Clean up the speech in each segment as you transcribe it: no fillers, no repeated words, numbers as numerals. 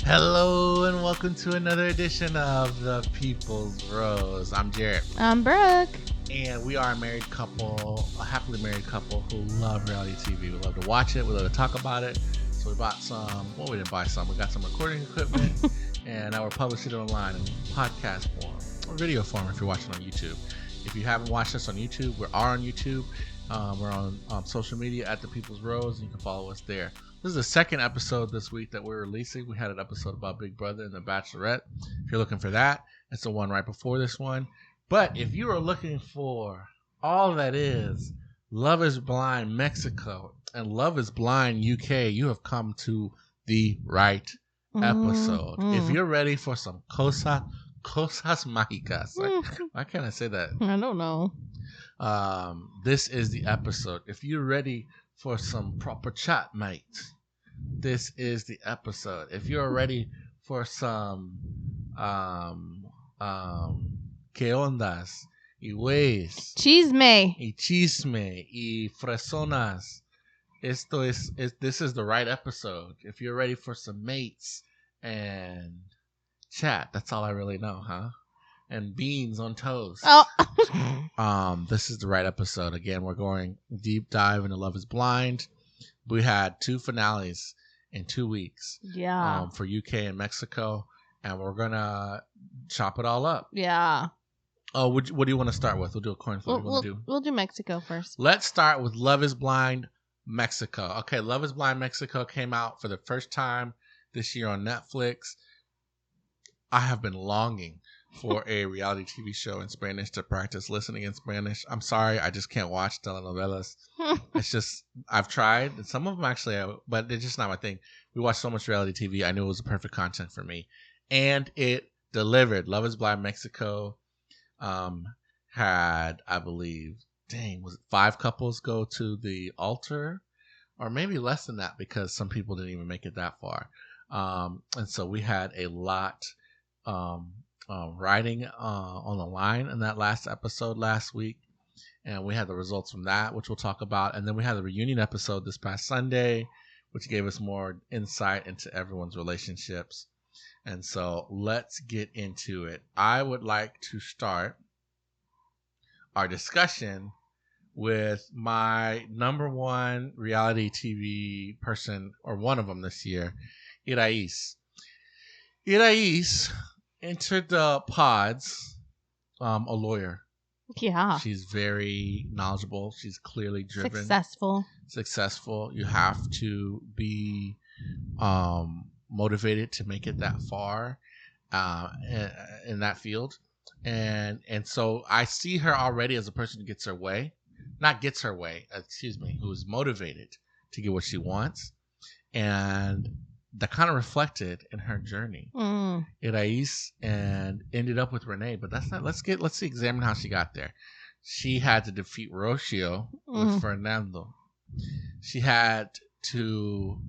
Hello and welcome to another edition of the People's Rose. I'm Jared. I'm Brooke. And we are a married couple, a happily married couple who love reality TV. We love to watch it. We love to talk about it. So we bought some, well, we didn't buy some. We got some recording equipment and now we're publishing it online in podcast form or video form if you're watching on YouTube. If you haven't watched us on YouTube, we are on YouTube. We're on social media at the People's Rose, and you can follow us there. This is the second episode this week that we're releasing. We had an episode about Big Brother and The Bachelorette. If you're looking for that, it's the one right before this one. But if you are looking for all that is Love is Blind Mexico and Love is Blind UK, you have come to the right episode. If you're ready for some cosas mágicas, why can't I say that? I don't know. This is the episode. If you're ready for some proper chat, mate, this is the episode. If you're ready for some que ondas y güeyes Chisme y chisme y fresonas, this is the right episode. If you're ready for some mates and chat, that's all I really know, huh? And beans on toast. Oh. This is the right episode. Again, we're going deep dive into Love is Blind. We had 2 finales in 2 weeks. Yeah. For UK and Mexico, and we're gonna chop it all up. Yeah. Oh, what do you want to start with? We'll do a coin flip. We'll do Mexico first. Let's start with Love is Blind Mexico. Okay, Love is Blind Mexico came out for the first time this year on Netflix. I have been longing for a reality TV show in Spanish to practice listening in Spanish. I'm sorry, I just can't watch telenovelas. It's just, I've tried, and some of them actually, but it's just not my thing. We watch so much reality TV, I knew it was the perfect content for me. And it delivered. Love is Blind Mexico had, I believe, was it 5 couples go to the altar? Or maybe less than that because some people didn't even make it that far. And so we had a lot riding on the line in that last episode last week, and we had the results from that, which we'll talk about, and then we had the reunion episode this past Sunday, which gave us more insight into everyone's relationships. And so let's get into it. I would like to start our discussion with my number one reality TV person, or one of them this year, Irais. Irais entered the pods, a lawyer. Yeah. She's very knowledgeable. She's clearly driven. Successful. You have to be motivated to make it that far in that field. And so I see her already as a person who gets her way. Who is motivated to get what she wants. And that kind of reflected in her journey. Irais and ended up with Rene, but that's not. Let's examine how she got there. She had to defeat Rocio with Fernando. She had to,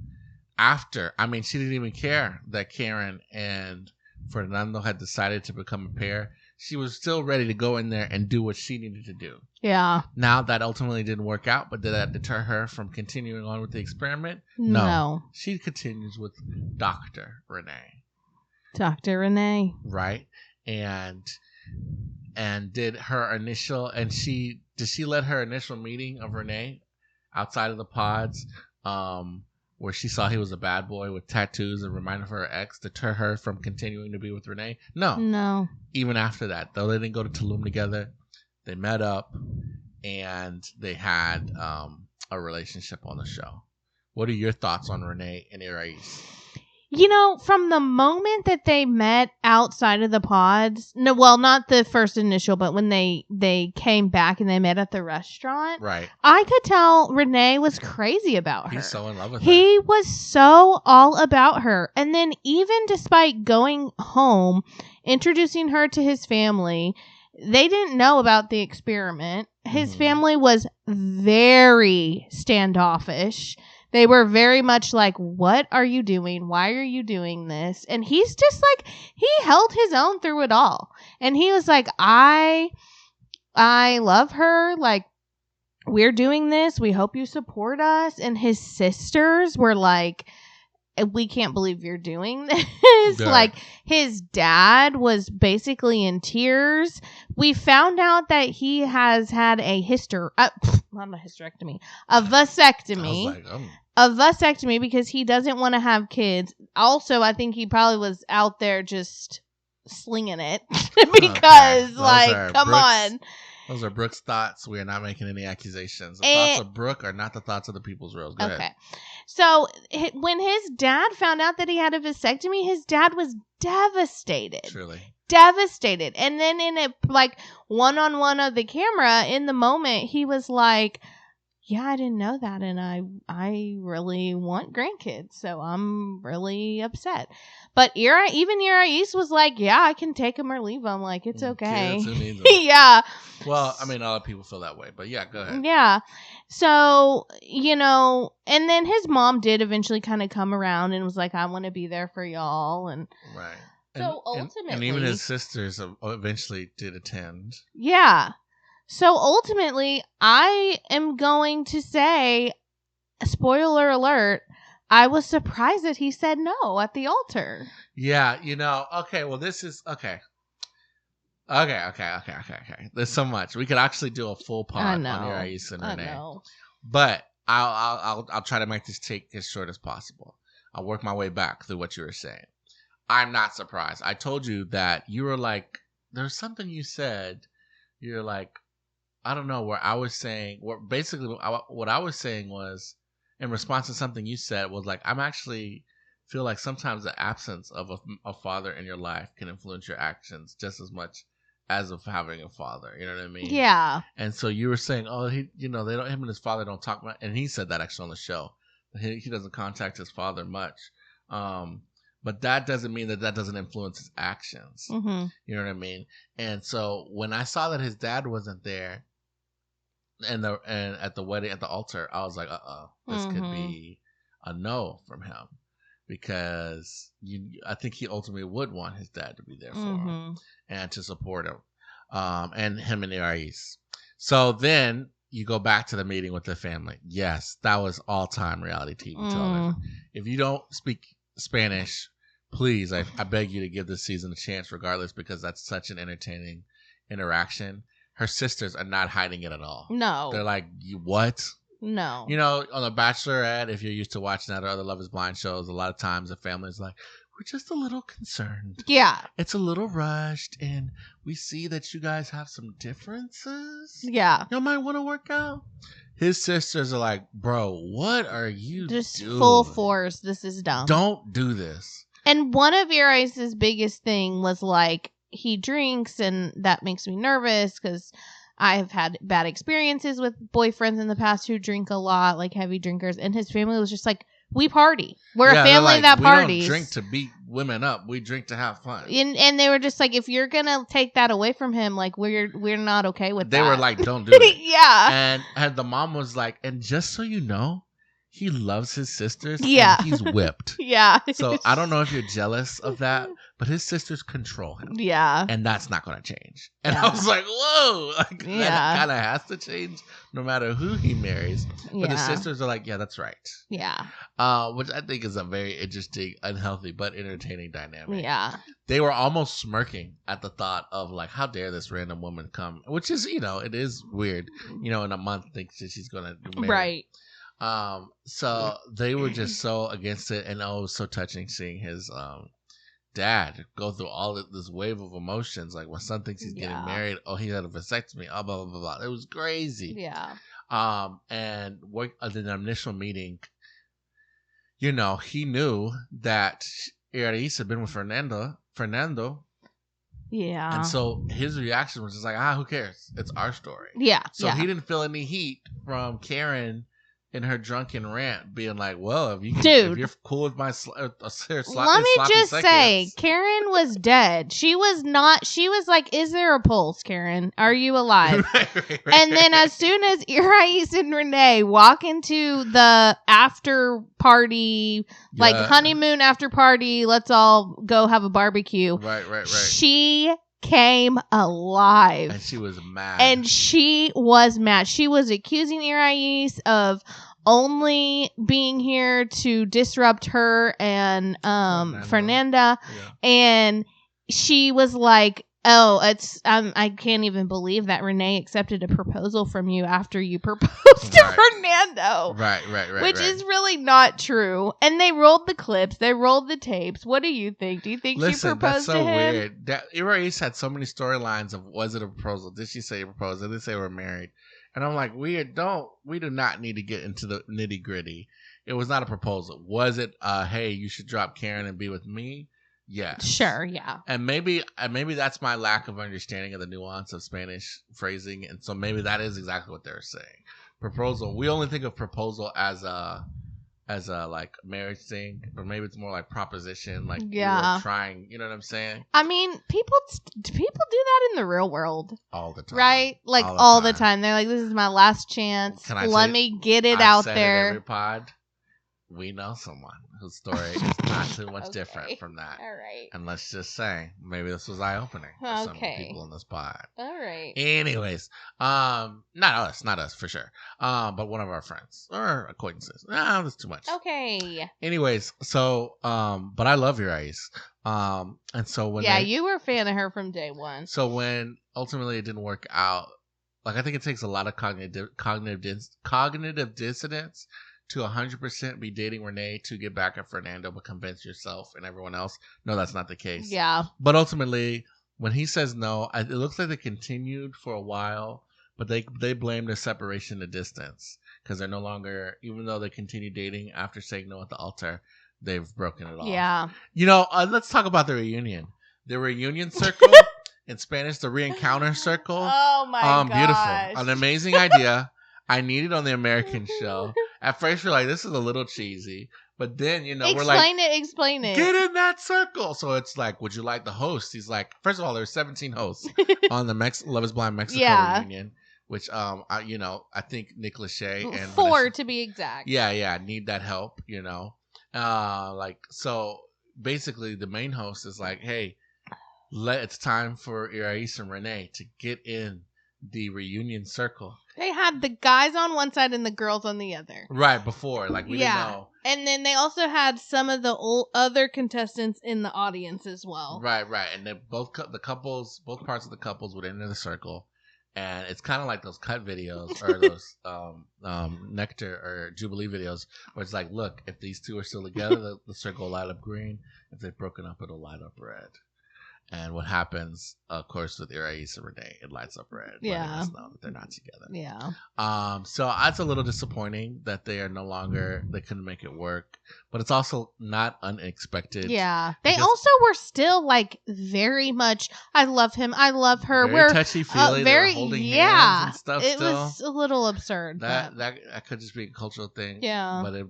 she didn't even care that Karen and Fernando had decided to become a pair. She was still ready to go in there and do what she needed to do. Yeah. Now that ultimately didn't work out, but did that deter her from continuing on with the experiment? No. She continues with Dr. Rene. Dr. Rene. Right? And did she let her initial meeting of Rene outside of the pods, where she saw he was a bad boy with tattoos and reminded her ex, deter her from continuing to be with Rene? No. Even after that, though they didn't go to Tulum together, they met up and they had a relationship on the show. What are your thoughts on Rene and Irais? You know, from the moment that they met outside of the pods, not the first initial, but when they came back and they met at the restaurant, right? I could tell Rene was crazy about her. He's so in love with her. He was so all about her. And then even despite going home, introducing her to his family, they didn't know about the experiment. His family was very standoffish. They were very much like, what are you doing? Why are you doing this? And he's just like, he held his own through it all. And he was like, I love her. Like, we're doing this. We hope you support us. And his sisters were like, we can't believe you're doing this. Yeah. Like, his dad was basically in tears. We found out that he has had a not a hysterectomy, a vasectomy. I was like, A vasectomy because he doesn't want to have kids. Also, I think he probably was out there just slinging it because, come on. Those are Brooke's thoughts. We are not making any accusations. The thoughts of Brooke are not the thoughts of the People's Rose. Go ahead. So when his dad found out that he had a vasectomy, his dad was devastated. Truly. Devastated. And then in a one-on-one of the camera, in the moment, he was like, yeah, I didn't know that, and I really want grandkids, so I'm really upset. But even Irais was like, yeah, I can take them or leave them. Like, it's okay. Kids, who needs them? Yeah. Well, I mean, a lot of people feel that way, but yeah, go ahead. Yeah. So, and then his mom did eventually kind of come around and was like, I want to be there for y'all. And right. So ultimately. And even his sisters eventually did attend. Yeah. So ultimately, I am going to say, spoiler alert, I was surprised that he said no at the altar. Yeah, okay, well, this is, okay. Okay. There's so much. We could actually do a full pod on Irais and Rene. But I'll try to make this take as short as possible. I'll work my way back through what you were saying. I'm not surprised. I told you that you were like, there's something you said, you're like, I don't know, where I was saying, what I was saying was, in response to something you said, was like, I'm actually feel like sometimes the absence of a father in your life can influence your actions just as much as of having a father. You know what I mean? Yeah. And so you were saying, oh, him and his father don't talk much. And he said that actually on the show. He doesn't contact his father much. But that doesn't mean that doesn't influence his actions. Mm-hmm. You know what I mean? And so when I saw that his dad wasn't there, and at the wedding, at the altar, I was like, this could be a no from him, because I think he ultimately would want his dad to be there for him and to support him, and him and Irais. So then you go back to the meeting with the family. Yes, that was all-time reality TV television. If you don't speak Spanish, please, I beg you to give this season a chance regardless, because that's such an entertaining interaction. Her sisters are not hiding it at all. No. They're like, what? No. On The Bachelorette, if you're used to watching that or other Love is Blind shows, a lot of times the family's like, we're just a little concerned. Yeah. It's a little rushed, and we see that you guys have some differences. Yeah. You might want to work out. His sisters are like, bro, what are you just doing? Full force. This is dumb. Don't do this. And one of Irais' biggest thing was like, he drinks, and that makes me nervous because I've had bad experiences with boyfriends in the past who drink a lot, like heavy drinkers. And his family was just like, we party. We're a family that parties. We don't drink to beat women up. We drink to have fun. And they were just like, if you're gonna take that away from him, like we're not okay with that. They were like, don't do it. Yeah. And the mom was like, and just so you know, he loves his sisters. Yeah. And he's whipped. Yeah. So I don't know if you're jealous of that, but his sisters control him. Yeah. And that's not going to change. And I was like, whoa. Like, that kind of has to change no matter who he marries. But the sisters are like, yeah, that's right. Yeah. Which I think is a very interesting, unhealthy, but entertaining dynamic. Yeah. They were almost smirking at the thought of like, how dare this random woman come? Which is, it is weird. In a month, thinks that she's going to marry. Right. So they were just so against it, and it was so touching seeing his dad go through all of this wave of emotions. Like, when son thinks he's getting married, he had a vasectomy, blah blah blah blah. It was crazy. Yeah. And in the initial meeting, he knew that Irais had been with Fernando. Yeah. And so his reaction was just like, who cares? It's our story. Yeah. So he didn't feel any heat from Karen in her drunken rant being like, well, if you're cool with my let me just say, Karen was dead. She was like, is there a pulse, Karen? Are you alive? Right. And then as soon as Irais and Rene walk into the after party, like honeymoon after party, let's all go have a barbecue. Right. She came alive. And she was mad. She was accusing Irais of only being here to disrupt her and Fernanda. Yeah. And she was like, oh, I can't even believe that Rene accepted a proposal from you after you proposed to Fernando. Right. Which is really not true. And they rolled the clips. They rolled the tapes. What do you think? Do you think she proposed that's so to him? weird. Irais had so many storylines of, was it a proposal? Did she say a proposal? Did they say we're married? And I'm like, we do not need to get into the nitty gritty. It was not a proposal. Was it, hey, you should drop Karen and be with me? Yes. Sure, yeah. And maybe that's my lack of understanding of the nuance of Spanish phrasing. And so maybe that is exactly what they're saying. Proposal. We only think of proposal as a like marriage thing, or maybe it's more like proposition, like you were trying, you know what I'm saying? I mean, people do that in the real world all the time, right? Like all the time. They're like, this is my last chance. Let me get it out there. Every pod, we know someone whose story is not too much different from that. All right. And let's just say, maybe this was eye-opening for some people in this pod. All right. Anyways, not us for sure. But one of our friends or acquaintances. That's too much. Okay. Anyways, so, but I love Irais. And so when you were a fan of her from day one. So when ultimately it didn't work out, like I think it takes a lot of cognitive dissonance to 100% be dating Rene to get back at Fernando, but convince yourself and everyone else, no, that's not the case. Yeah. But ultimately, when he says no, it looks like they continued for a while, but they blame the separation to distance because they're no longer, even though they continue dating after saying no at the altar, they've broken it off. Yeah. You know, let's talk about the reunion. The reunion circle, in Spanish, the re-encounter circle. Oh my gosh. Beautiful. An amazing idea. I need it on the American show. At first, you're like, this is a little cheesy. But then, we're like... Explain it. Get in that circle. So it's like, would you like the host? He's like, first of all, there's 17 hosts on the Love is Blind Mexico reunion. Which, I think Nick Lachey and... 4 to be exact. Yeah, need that help, so basically the main host is like, hey, it's time for Irais and Rene to get in the reunion circle. They had the guys on one side and the girls on the other. Right, before. Like, we didn't know. And then they also had some of the other contestants in the audience as well. Right. And then both parts of the couples would enter the circle. And it's kind of like those cut videos or those Nectar or Jubilee videos where it's like, look, if these two are still together, the circle will light up green. If they've broken up, it'll light up red. And what happens, of course, with Irais and Rene, it lights up red. Letting us know that they're not together. Yeah. So it's a little disappointing that they are no longer, they couldn't make it work. But it's also not unexpected. Yeah. They also were still like very much, I love him, I love her. Very touchy-feely. They were holding hands and stuff it still. Was a little absurd. That could just be a cultural thing. Yeah. But it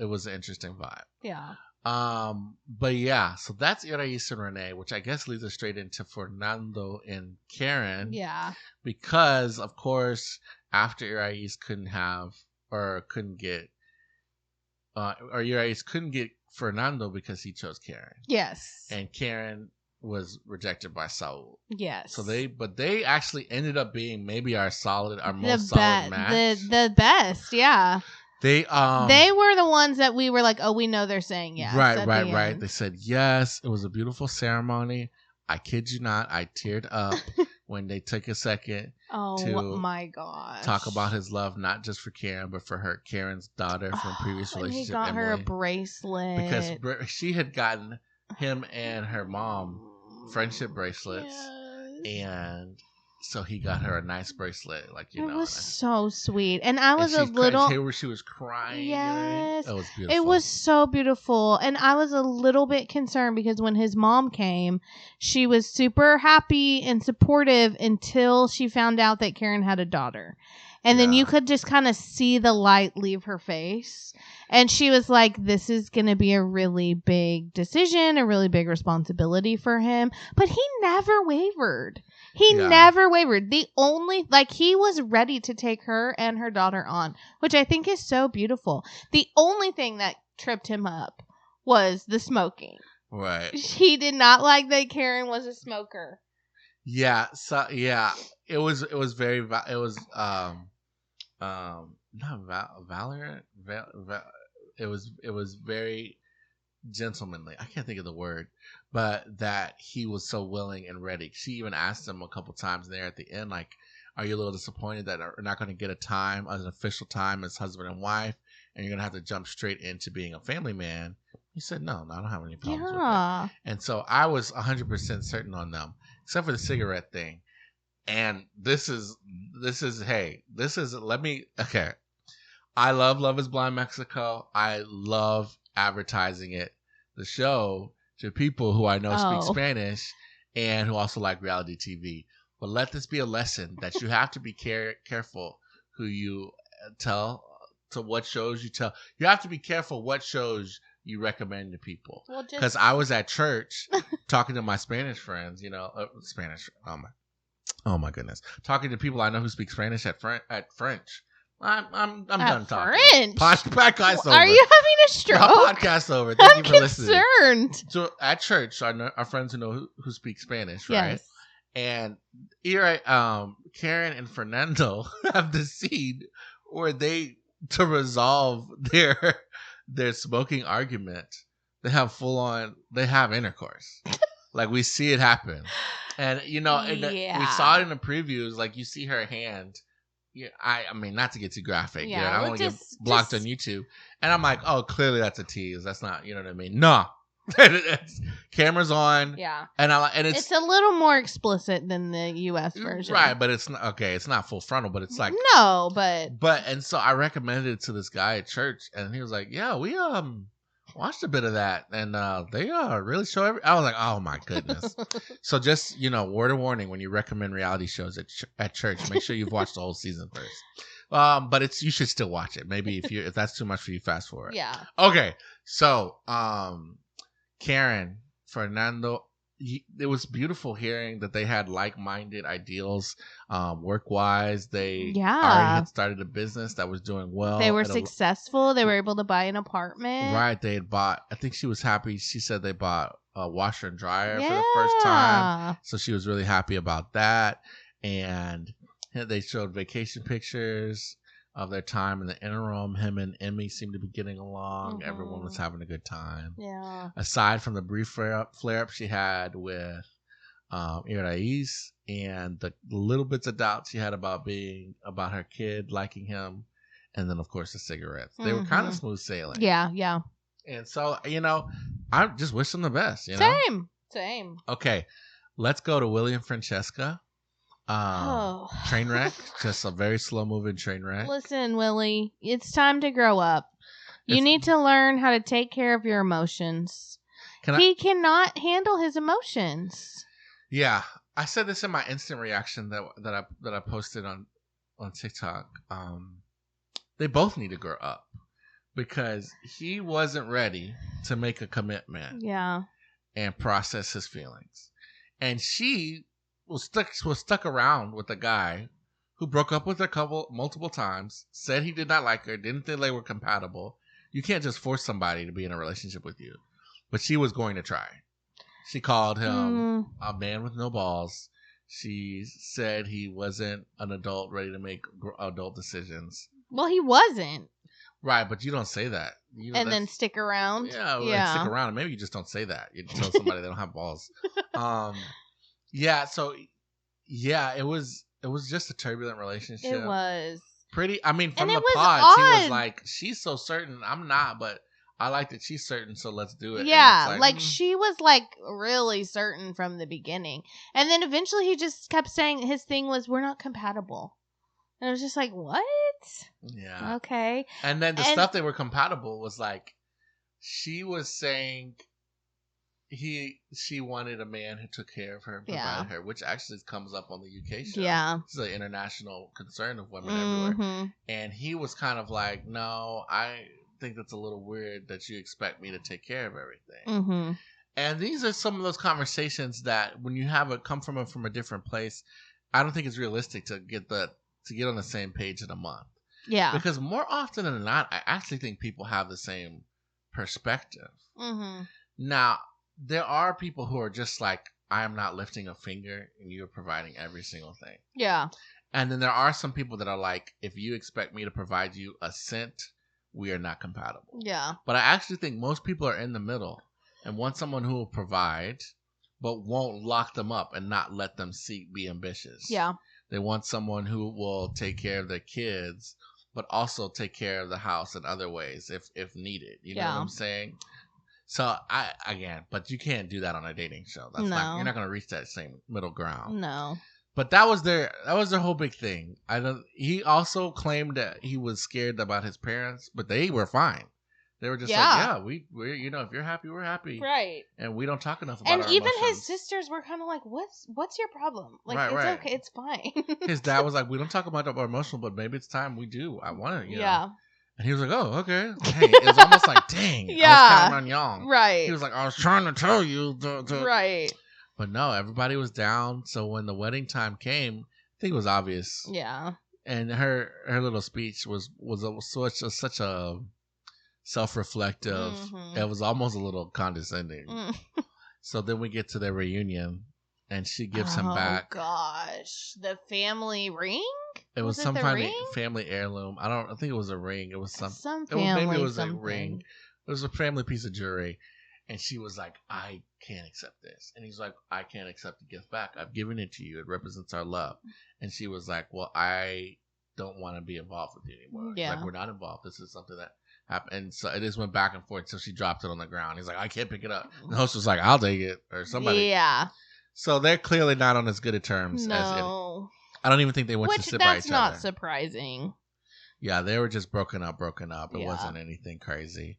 was an interesting vibe. Yeah. But yeah, so that's Irais and Rene, which I guess leads us straight into Fernando and Karen. Yeah. Because, of course, after Irais Irais couldn't get Fernando because he chose Karen. Yes. And Karen was rejected by Saul. Yes. So they actually ended up being maybe our most solid match. The best, yeah. They were the ones that we were like, oh, we know they're saying yes. Right. They said yes. It was a beautiful ceremony. I kid you not. I teared up when they took a second to my gosh, talk about his love, not just for Karen, but for Karen's daughter from previous relationship. He got Emily, her a bracelet because she had gotten him and her mom friendship bracelets, and so he got her a nice bracelet, it was so sweet, and I was a little. Where she was crying. Yes, it was beautiful. It was so beautiful, and I was a little bit concerned because when his mom came, she was super happy and supportive until she found out that Karen had a daughter, and then you could just kind of see the light leave her face, and she was like, "This is going to be a really big decision, a really big responsibility for him," but he never wavered. He never wavered. The only, he was ready to take her and her daughter on, which I think is so beautiful. The only thing that tripped him up was the smoking. Right. He did not like that Karen was a smoker. Yeah. So, yeah, it was not Valorant. It was very gentlemanly. I can't think of the word, but that he was so willing and ready. She even asked him a couple times there at the end, like, "Are you a little disappointed that we're not going to get a time, an official time as husband and wife, and you're going to have to jump straight into being a family man?" He said, "No, I don't have any problems with it." And so I was 100% certain on them, except for the cigarette thing. And this is okay. I love Love is Blind Mexico. I love advertising the show, to people who I know speak Spanish and who also like reality TV. But let this be a lesson that you have to be careful who you tell, to what shows you tell. You have to be careful what shows you recommend to people. Because I was at church talking to my Spanish friends, Spanish. Oh my goodness, talking to people I know who speak Spanish at French. I'm done talking. French. Podcast over. Are you having a stroke? Podcast over. Thank you for listening. Concerned. So at church, our friends who speak Spanish, right? Yes. And Karen and Fernando have the scene where to resolve their smoking argument, they have intercourse. Like, we see it happen. And we saw it in the previews. Like, you see her hand. Yeah, I mean, not to get too graphic. Yeah, I don't want to get blocked on YouTube. And I'm like, oh, clearly that's a tease. That's not, you know what I mean? No, camera's on. Yeah, and it's a little more explicit than the U.S. version, right? But it's not okay. It's not full frontal, but it's like no, but and so I recommended it to this guy at church, and he was like, yeah, we watched a bit of that, and they really show I was like, oh my goodness. So just, word of warning, when you recommend reality shows at church, make sure you've watched the whole season first. But you should still watch it. Maybe if that's too much for you, fast forward. Yeah. Okay. So Karen, Fernando, it was beautiful hearing that they had like-minded ideals, work-wise. They already had started a business that was doing well. They were successful. They were able to buy an apartment. Right. They had bought, I think she was happy. She said they bought a washer and dryer for the first time. So she was really happy about that. And they showed vacation pictures of their time in the interim. Him and Emmy seemed to be getting along. Mm-hmm. Everyone was having a good time. Yeah. Aside from the brief flare-up she had with Irais and the little bits of doubt she had about her kid liking him, and then of course the cigarettes. They were kind of smooth sailing. Yeah, yeah. And so, I just wish them the best. Same. Okay, let's go to Willy and Franchesca. Train wreck, just a very slow moving train wreck. Listen, Willy, it's time to grow up. You need to learn how to take care of your emotions. He cannot handle his emotions. Yeah, I said this in my instant reaction that I posted on TikTok. They both need to grow up because he wasn't ready to make a commitment. Yeah, and process his feelings, and she was stuck around with a guy who broke up with her multiple times, said he did not like her, didn't think they were compatible. You can't just force somebody to be in a relationship with you. But she was going to try. She called him a man with no balls. She said he wasn't an adult ready to make adult decisions. Well, he wasn't. Right, but you don't say that. Then stick around? Yeah. Stick around. Maybe you just don't say that. You tell somebody they don't have balls. Yeah, so it was just a turbulent relationship. It was pretty. I mean, from the pod, she was like, "She's so certain, I'm not, but I like that she's certain, so let's do it." Yeah, like she was like really certain from the beginning, and then eventually he just kept saying his thing was, "We're not compatible," and I was just like, "What?" Yeah. Okay. And then the stuff they were compatible was like, she was saying. She wanted a man who took care of her and provided her, which actually comes up on the UK show. Yeah. It's an international concern of women everywhere. And he was kind of like, no, I think that's a little weird that you expect me to take care of everything. Mm-hmm. And these are some of those conversations that when you have come from a different place, I don't think it's realistic to get on the same page in a month. Yeah. Because more often than not, I actually think people have the same perspective. Mm-hmm. Now, there are people who are just like, I am not lifting a finger and you're providing every single thing. Yeah. And then there are some people that are like, if you expect me to provide you a cent, we are not compatible. Yeah. But I actually think most people are in the middle and want someone who will provide, but won't lock them up and not let them be ambitious. Yeah. They want someone who will take care of their kids, but also take care of the house in other ways if needed. You know what I'm saying? So but you can't do that on a dating show. You're not going to reach that same middle ground. No. But that was their whole big thing. He also claimed that he was scared about his parents, but they were fine. They were just we're if you're happy, we're happy. Right. And we don't talk enough about our even emotions. his sisters were kind of like, what's your problem? Like, right. Okay, it's fine. His dad was like, we don't talk about our emotional, but maybe it's time we do. I want to, Yeah. And he was like, oh, okay. Dang. It was almost like, dang. Yeah. I was counting on y'all. Right. He was like, I was trying to tell you. Right. But no, everybody was down. So when the wedding time came, I think it was obvious. Yeah. And her little speech was such a self-reflective. Mm-hmm. It was almost a little condescending. So then we get to their reunion, and she gives him back. Oh gosh, the family ring. It was some kind of family heirloom. I think it was a ring. It was some family. Maybe it was something. a ring. It was a family piece of jewelry. And she was like, I can't accept this. And he's like, I can't accept the gift back. I've given it to you. It represents our love. And she was like, well, I don't want to be involved with you anymore. Yeah. He's like, we're not involved. This is something that happened. And so it just went back and forth until she dropped it on the ground. He's like, I can't pick it up. And the host was like, I'll take it. Or somebody. Yeah. So they're clearly not on as good of terms as it. I don't even think they went to sit by each other. That's not surprising. Yeah, they were just broken up. It wasn't anything crazy.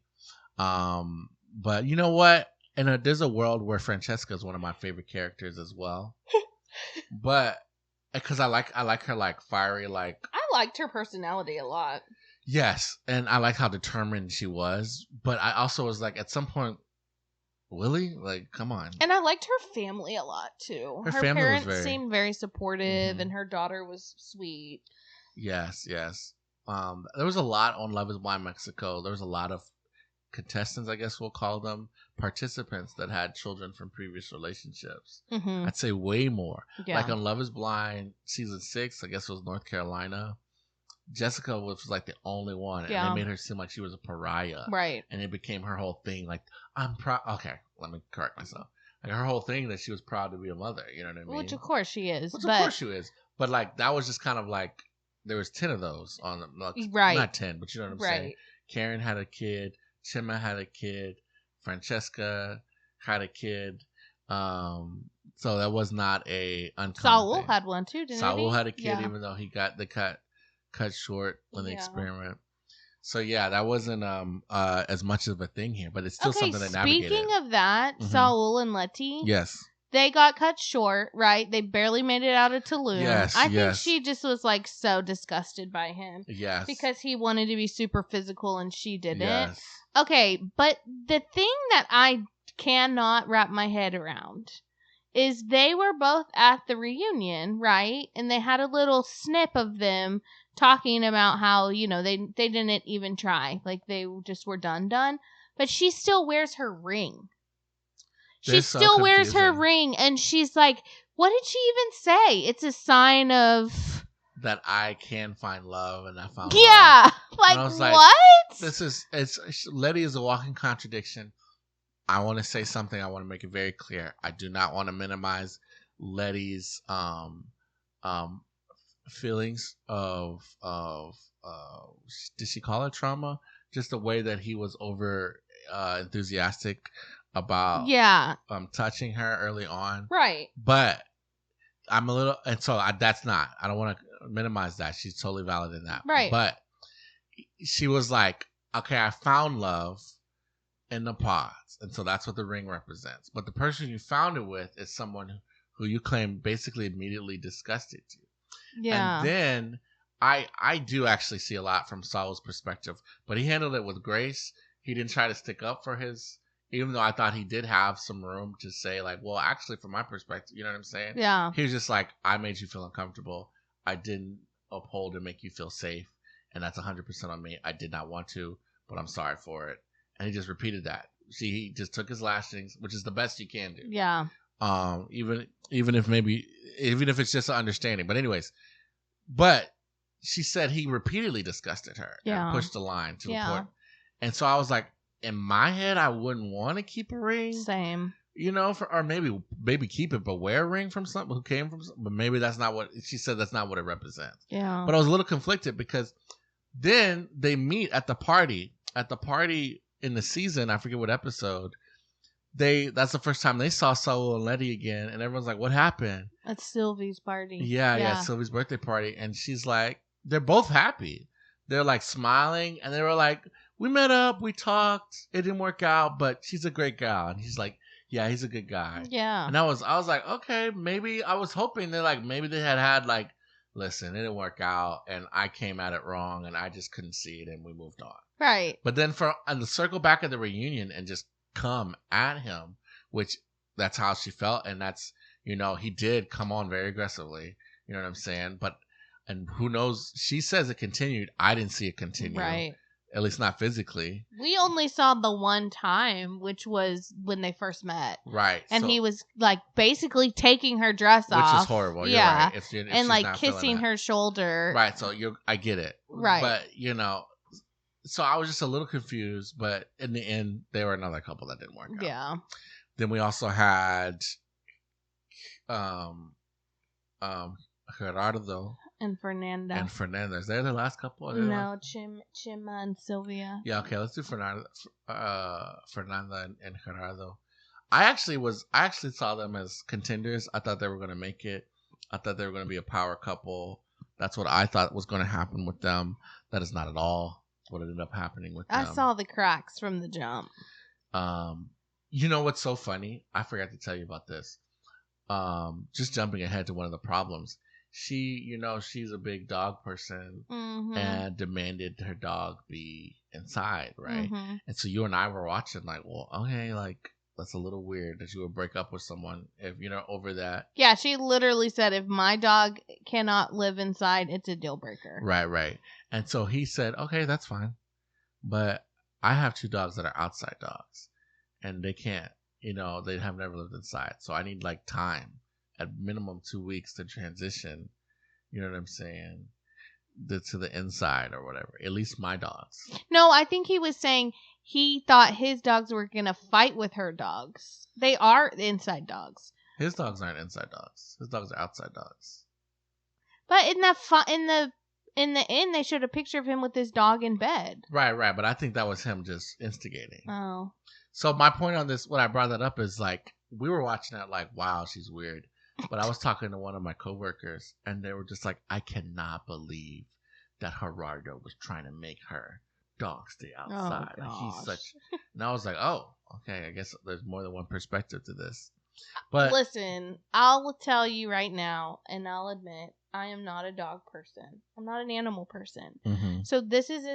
But you know what? And there's a world where Franchesca is one of my favorite characters as well. But because I like her like fiery, like I liked her personality a lot. Yes, and I like how determined she was. But I also was like, at some point, Willy, like, come on. And I liked her family a lot too. Her parents seemed very supportive, and her daughter was sweet. Yes. There was a lot on Love Is Blind Mexico. There was a lot of contestants, I guess we'll call them, participants that had children from previous relationships. Mm-hmm. I'd say way more. Yeah. Like on Love Is Blind season 6, I guess it was North Carolina, Jessica was like the only one, and they made her seem like she was a pariah, right? And it became her whole thing. Like, I'm proud. Okay, let me correct myself. Like her whole thing that she was proud to be a mother. You know what I mean? Which of course she is. Of course she is. But like that was just kind of like there was 10 of those on them. Like, right? Not 10, but you know what I'm saying. Karen had a kid. Chema had a kid. Francesca had a kid. So that was not a uncommon Saul thing. had one too, didn't he? Saul had a kid, even though he got the cut short on the experiment. So yeah, that wasn't as much of a thing here, but it's still something that navigated. Speaking of that, Saul and Leti, yes, they got cut short, right? They barely made it out of Tulum. Yes, I think she just was like so disgusted by him. Yes, because he wanted to be super physical and she didn't. Yes. Okay, but the thing that I cannot wrap my head around is they were both at the reunion, right? And they had a little snip of them talking about how, you know, they didn't even try. Like, they just were done. But she still wears her ring. She still wears her ring, and she's like, what did she even say? It's a sign of... that I can find love, and I found love. Like, I was what? Leti is a walking contradiction. I want to say something. I want to make it very clear. I do not want to minimize Leti's feelings of did she call it trauma? Just the way that he was over enthusiastic about touching her early on. Right. But I'm a little, and so that's not, I don't want to minimize that. She's totally valid in that. Right. But she was like, okay, I found love in the pods. And so that's what the ring represents. But the person you found it with is someone who you claim basically immediately disgusted you. Yeah. And then I do actually see a lot from Saul's perspective, but he handled it with grace. He didn't try to stick up for even though I thought he did have some room to say, like, well, actually, from my perspective, you know what I'm saying? Yeah. He was just like, I made you feel uncomfortable. I didn't uphold and make you feel safe. And that's 100% on me. I did not want to, but I'm sorry for it. And he just repeated that. See, he just took his lashings, which is the best you can do. Yeah. Even if it's just an understanding. But anyways, But she said he repeatedly disgusted her Yeah. and pushed the line to the Yeah. point. And so I was like, in my head, I wouldn't want to keep a ring. Same. You know, or maybe keep it, but wear a ring from someone who came from, but maybe that's not what she said. That's not what it represents. Yeah. But I was a little conflicted because then they meet at the party in the season. I forget what episode. That's the first time they saw Saul and Leti again, and everyone's like, "What happened?" At Sylvie's party. Yeah, Sylvie's birthday party, and she's like, they're both happy. They're like smiling, and they were like, "We met up, we talked, it didn't work out, but she's a great gal." And he's like, "Yeah, he's a good guy." Yeah. And I was like, okay, maybe I was hoping that like maybe they had like, listen, it didn't work out, and I came at it wrong, and I just couldn't see it, and we moved on. Right. But then and the circle back at the reunion and just come at him, which that's how she felt, and that's, you know, he did come on very aggressively. You know what I'm saying? And who knows? She says it continued. I didn't see it continue. Right. At least not physically. We only saw the one time, which was when they first met. Right. And he was like basically taking her dress off. Which is horrible. Yeah. You're right. If and like kissing her shoulder. Right. So I get it. Right. But, you know, so I was just a little confused. But in the end, they were another couple that didn't work out. Yeah. Then we also had Gerardo and Fernanda. Is they the last couple? No, Chema and Silvia. Yeah, okay, let's do Fernanda and Gerardo. I actually saw them as contenders. I thought they were going to make it. I thought they were going to be a power couple. That's what I thought was going to happen with them. That is not at all what ended up happening with them. I saw the cracks from the jump. You know what's so funny? I forgot to tell you about this. Just jumping ahead to one of the problems. She's a big dog person, mm-hmm. and demanded her dog be inside, right? Mm-hmm. And so you and I were watching like, well, okay, like that's a little weird that you would break up with someone if over that. Yeah, she literally said, if my dog cannot live inside, it's a deal breaker. Right. And so he said, okay, that's fine, but I have 2 dogs that are outside dogs, and they can't. They have never lived inside, so I need like time. At minimum 2 weeks to transition, you know what I'm saying, to the inside or whatever. At least my dogs. No, I think he was saying he thought his dogs were going to fight with her dogs. They are inside dogs. His dogs aren't inside dogs. His dogs are outside dogs. But in the end, they showed a picture of him with his dog in bed. Right. But I think that was him just instigating. Oh. So my point on this, when I brought that up, is like, we were watching that like, wow, she's weird. But I was talking to one of my coworkers, and they were just like, I cannot believe that Gerardo was trying to make her dog stay outside. Oh, like, he's such. And I was like, oh, okay. I guess there's more than one perspective to this. But listen, I'll tell you right now, and I'll admit, I am not a dog person. I'm not an animal person. Mm-hmm. So this is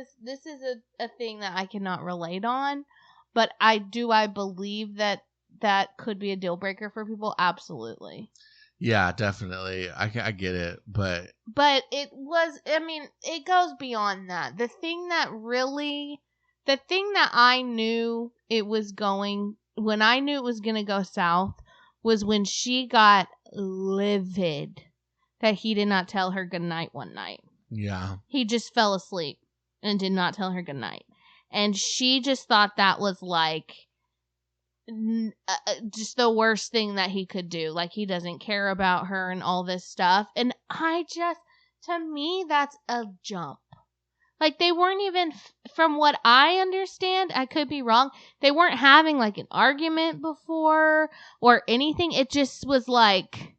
a thing that I cannot relate on. But I believe that could be a deal breaker for people. Absolutely. Yeah, definitely. I get it, but it was. I mean, it goes beyond that. The thing that I knew it was going, when I knew it was going to go south, was when she got livid that he did not tell her goodnight one night. Yeah. He just fell asleep and did not tell her goodnight, and she just thought that was like. Just the worst thing that he could do. Like, he doesn't care about her and all this stuff. And to me, that's a jump. Like, they weren't even, from what I understand, I could be wrong, they weren't having like an argument before or anything. It just was like,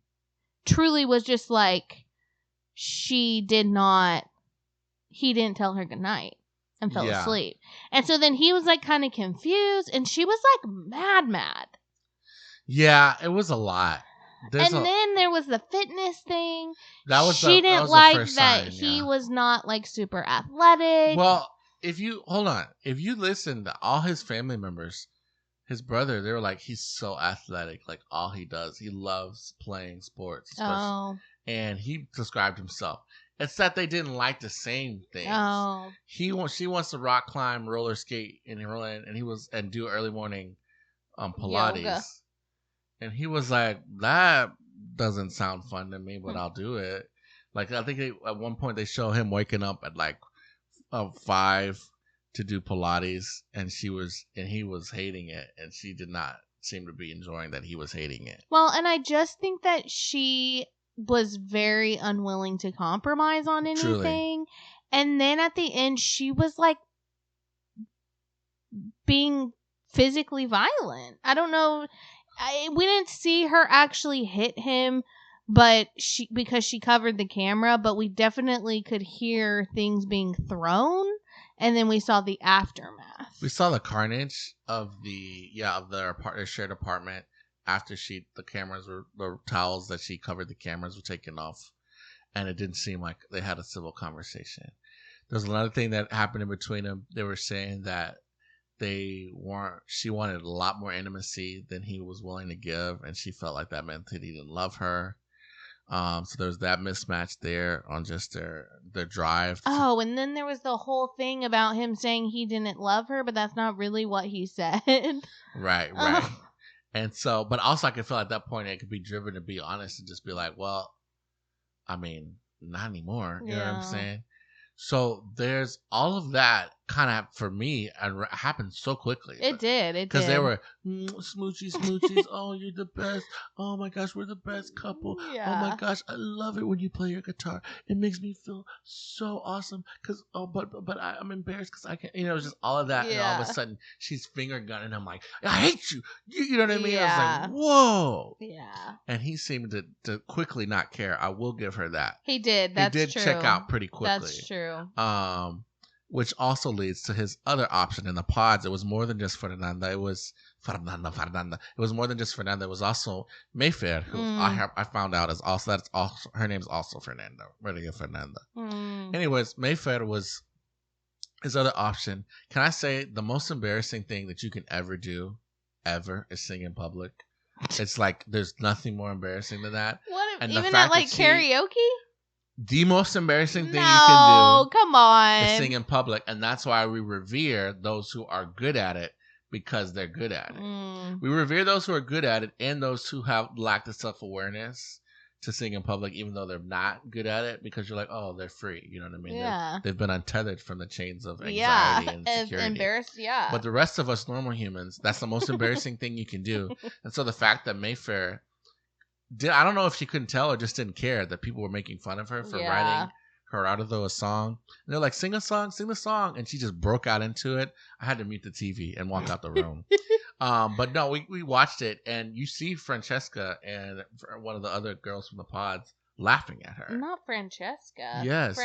truly was just like, he didn't tell her goodnight. And fell asleep. And so then he was like kind of confused, and she was like mad. Yeah, it was a lot. Then there was the fitness thing. She didn't like that he was not like super athletic. Well, if you listen to all his family members, his brother, they were like, he's so athletic. Like, all he does, he loves playing sports. Oh. And he described himself. It's that they didn't like the same things. Oh. She wants to rock climb, roller skate, and do early morning Pilates. Yoga. And he was like, that doesn't sound fun to me, but I'll do it. Like I think at one point they show him waking up at like 5 to do Pilates, and he was hating it, and she did not seem to be enjoying that he was hating it. Well, and I just think that she was very unwilling to compromise on anything. Truly. And then at the end, she was like being physically violent. I don't know. We didn't see her actually hit him, but because she covered the camera, but we definitely could hear things being thrown. And then we saw the aftermath. We saw the carnage of their shared apartment after the towels that she covered the cameras were taken off. And it didn't seem like they had a civil conversation. There's another thing that happened in between them. They were saying that she wanted a lot more intimacy than he was willing to give. And she felt like that meant that he didn't love her. So there was that mismatch there on just their drive. Oh, and then there was the whole thing about him saying he didn't love her, but that's not really what he said. Right. And so, but also I could feel at that point it could be driven to be honest and just be like, well, I mean, not anymore. You know what I'm saying? So there's all of that kind of, for me, happened so quickly. It did. Because they were smoochies. Oh, you're the best. Oh my gosh, we're the best couple. Yeah. Oh my gosh, I love it when you play your guitar. It makes me feel so awesome. But I'm embarrassed because I can't. It was just all of that, and all of a sudden she's finger gunning. I'm like, I hate you. You know what I mean? Yeah. I was like, whoa. Yeah. And he seemed to quickly not care. I will give her that. He did. That's true. He did check out pretty quickly. That's true. Which also leads to his other option in the pods. It was more than just Fernanda. It was Fernanda. It was more than just Fernanda. It was also Mayfair, who I found out is also her name's also Fernanda. Freddie and Fernanda. Anyways, Mayfair was his other option. Can I say the most embarrassing thing that you can ever do, is sing in public? It's like there's nothing more embarrassing than that. What? Even at like karaoke? The most embarrassing thing you can do, come on, is sing in public, and that's why we revere those who are good at it because they're good at it. We revere those who are good at it and those who have lacked the self-awareness to sing in public, even though they're not good at it, because you're like, oh, they're free. You know what I mean? Yeah. They've been untethered from the chains of anxiety and security. Embarrassed, yeah. But the rest of us normal humans, that's the most embarrassing thing you can do. And so the fact that Mayfair I don't know if she couldn't tell or just didn't care that people were making fun of her for writing Gerado a song. And they're like, sing the song. And she just broke out into it. I had to mute the TV and walk out the room. But no, we watched it, and you see Franchesca and one of the other girls from the pods laughing at her. Not Franchesca. Yes.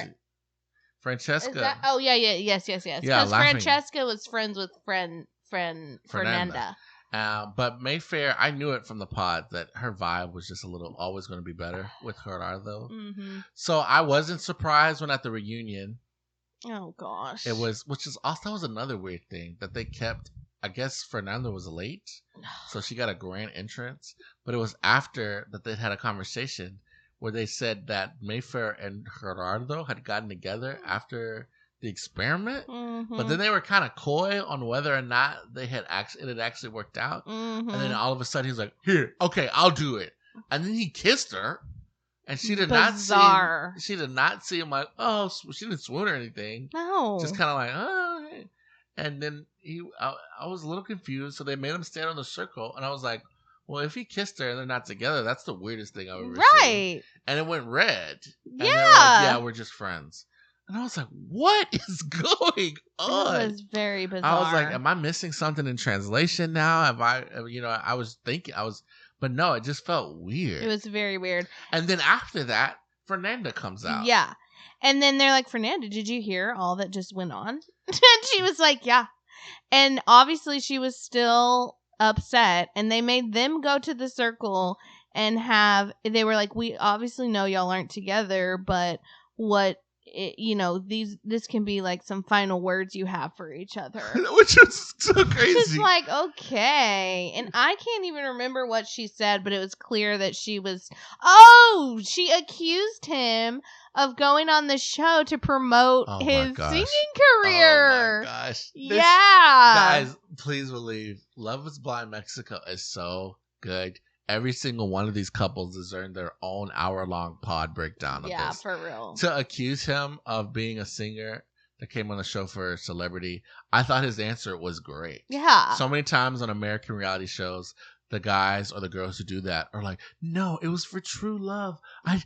Franchesca. Yes. Because Franchesca was friends with Fernanda. But Mayfair, I knew it from the pod that her vibe was just always going to be better with Gerardo. Mm-hmm. So I wasn't surprised when at the reunion. Oh gosh. That was another weird thing that they kept. I guess Fernanda was late, so she got a grand entrance. But it was after that they had a conversation where they said that Mayfair and Gerardo had gotten together after the experiment, but then they were kind of coy on whether or not it had actually worked out. And then all of a sudden he's like, "Here, okay, I'll do it." And then he kissed her, and she did not see him like, oh, she didn't swoon or anything. No, just kind of like, oh. Hey. And then I was a little confused, so they made him stand on the circle, and I was like, well, if he kissed her and they're not together, that's the weirdest thing I've ever seen. And it went red. And they were like, yeah, we're just friends. And I was like, what is going on? It was very bizarre. I was like, am I missing something in translation now? But no, it just felt weird. It was very weird. And then after that, Fernanda comes out. Yeah. And then they're like, Fernanda, did you hear all that just went on? And she was like, yeah. And obviously she was still upset. And they made them go to the circle and they were like, we obviously know y'all aren't together, but this can be like some final words you have for each other, which is so crazy. It's like, okay. And I can't even remember what she said, but it was clear that she accused him of going on the show to promote his singing career. Oh my gosh. Yeah. Guys, please believe Love is Blind Mexico is so good. every single one of these couples deserved their own hour-long pod breakdown of Yeah, this. for real. To accuse him of being a singer that came on the show for Celebrity, I thought his answer was great. Yeah. So many times on American reality shows, the guys or the girls who do that are like, no, it was for true love. I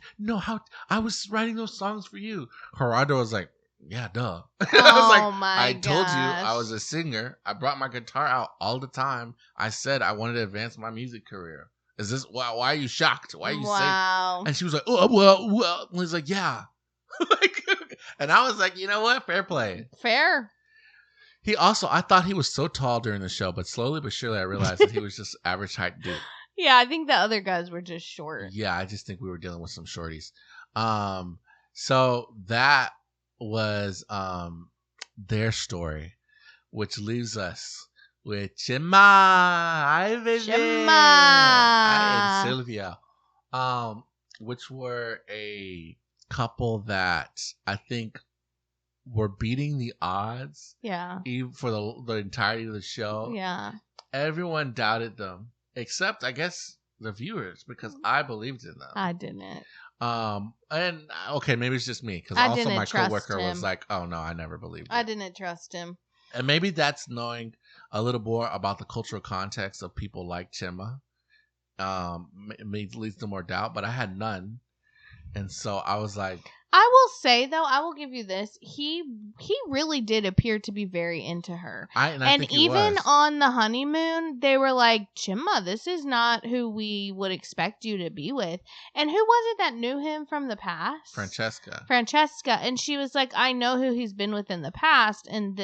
was writing those songs for you. Gerardo was like, yeah, duh. I was like, I told you I was a singer. I brought my guitar out all the time. I said I wanted to advance my music career. Is this why are you shocked? Why are you saying? And she was like, oh, well. And he's like, yeah. And I was like, you know what? Fair play. Fair. I thought he was so tall during the show, but slowly but surely I realized that he was just average height dude. Yeah, I think the other guys were just short. Yeah, I just think we were dealing with some shorties. So that was their story, which leaves us with Chema. Hi, baby. Chema. Hi, and Silvia. Which were a couple that I think were beating the odds. Yeah. Even for the entirety of the show. Yeah. Everyone doubted them, except I guess the viewers, because I believed in them. I didn't. And okay, maybe it's just me, because also my coworker was like, "Oh no, I never believed it." I didn't trust him. And maybe that's knowing a little more about the cultural context of people like Chema. Leads to more doubt, but I had none, and so I was like, I will say though, I will give you this. He really did appear to be very into her. I and think even on the honeymoon, they were like, Chema, this is not who we would expect you to be with. And who was it that knew him from the past? Franchesca. And she was like, I know who he's been with in the past, and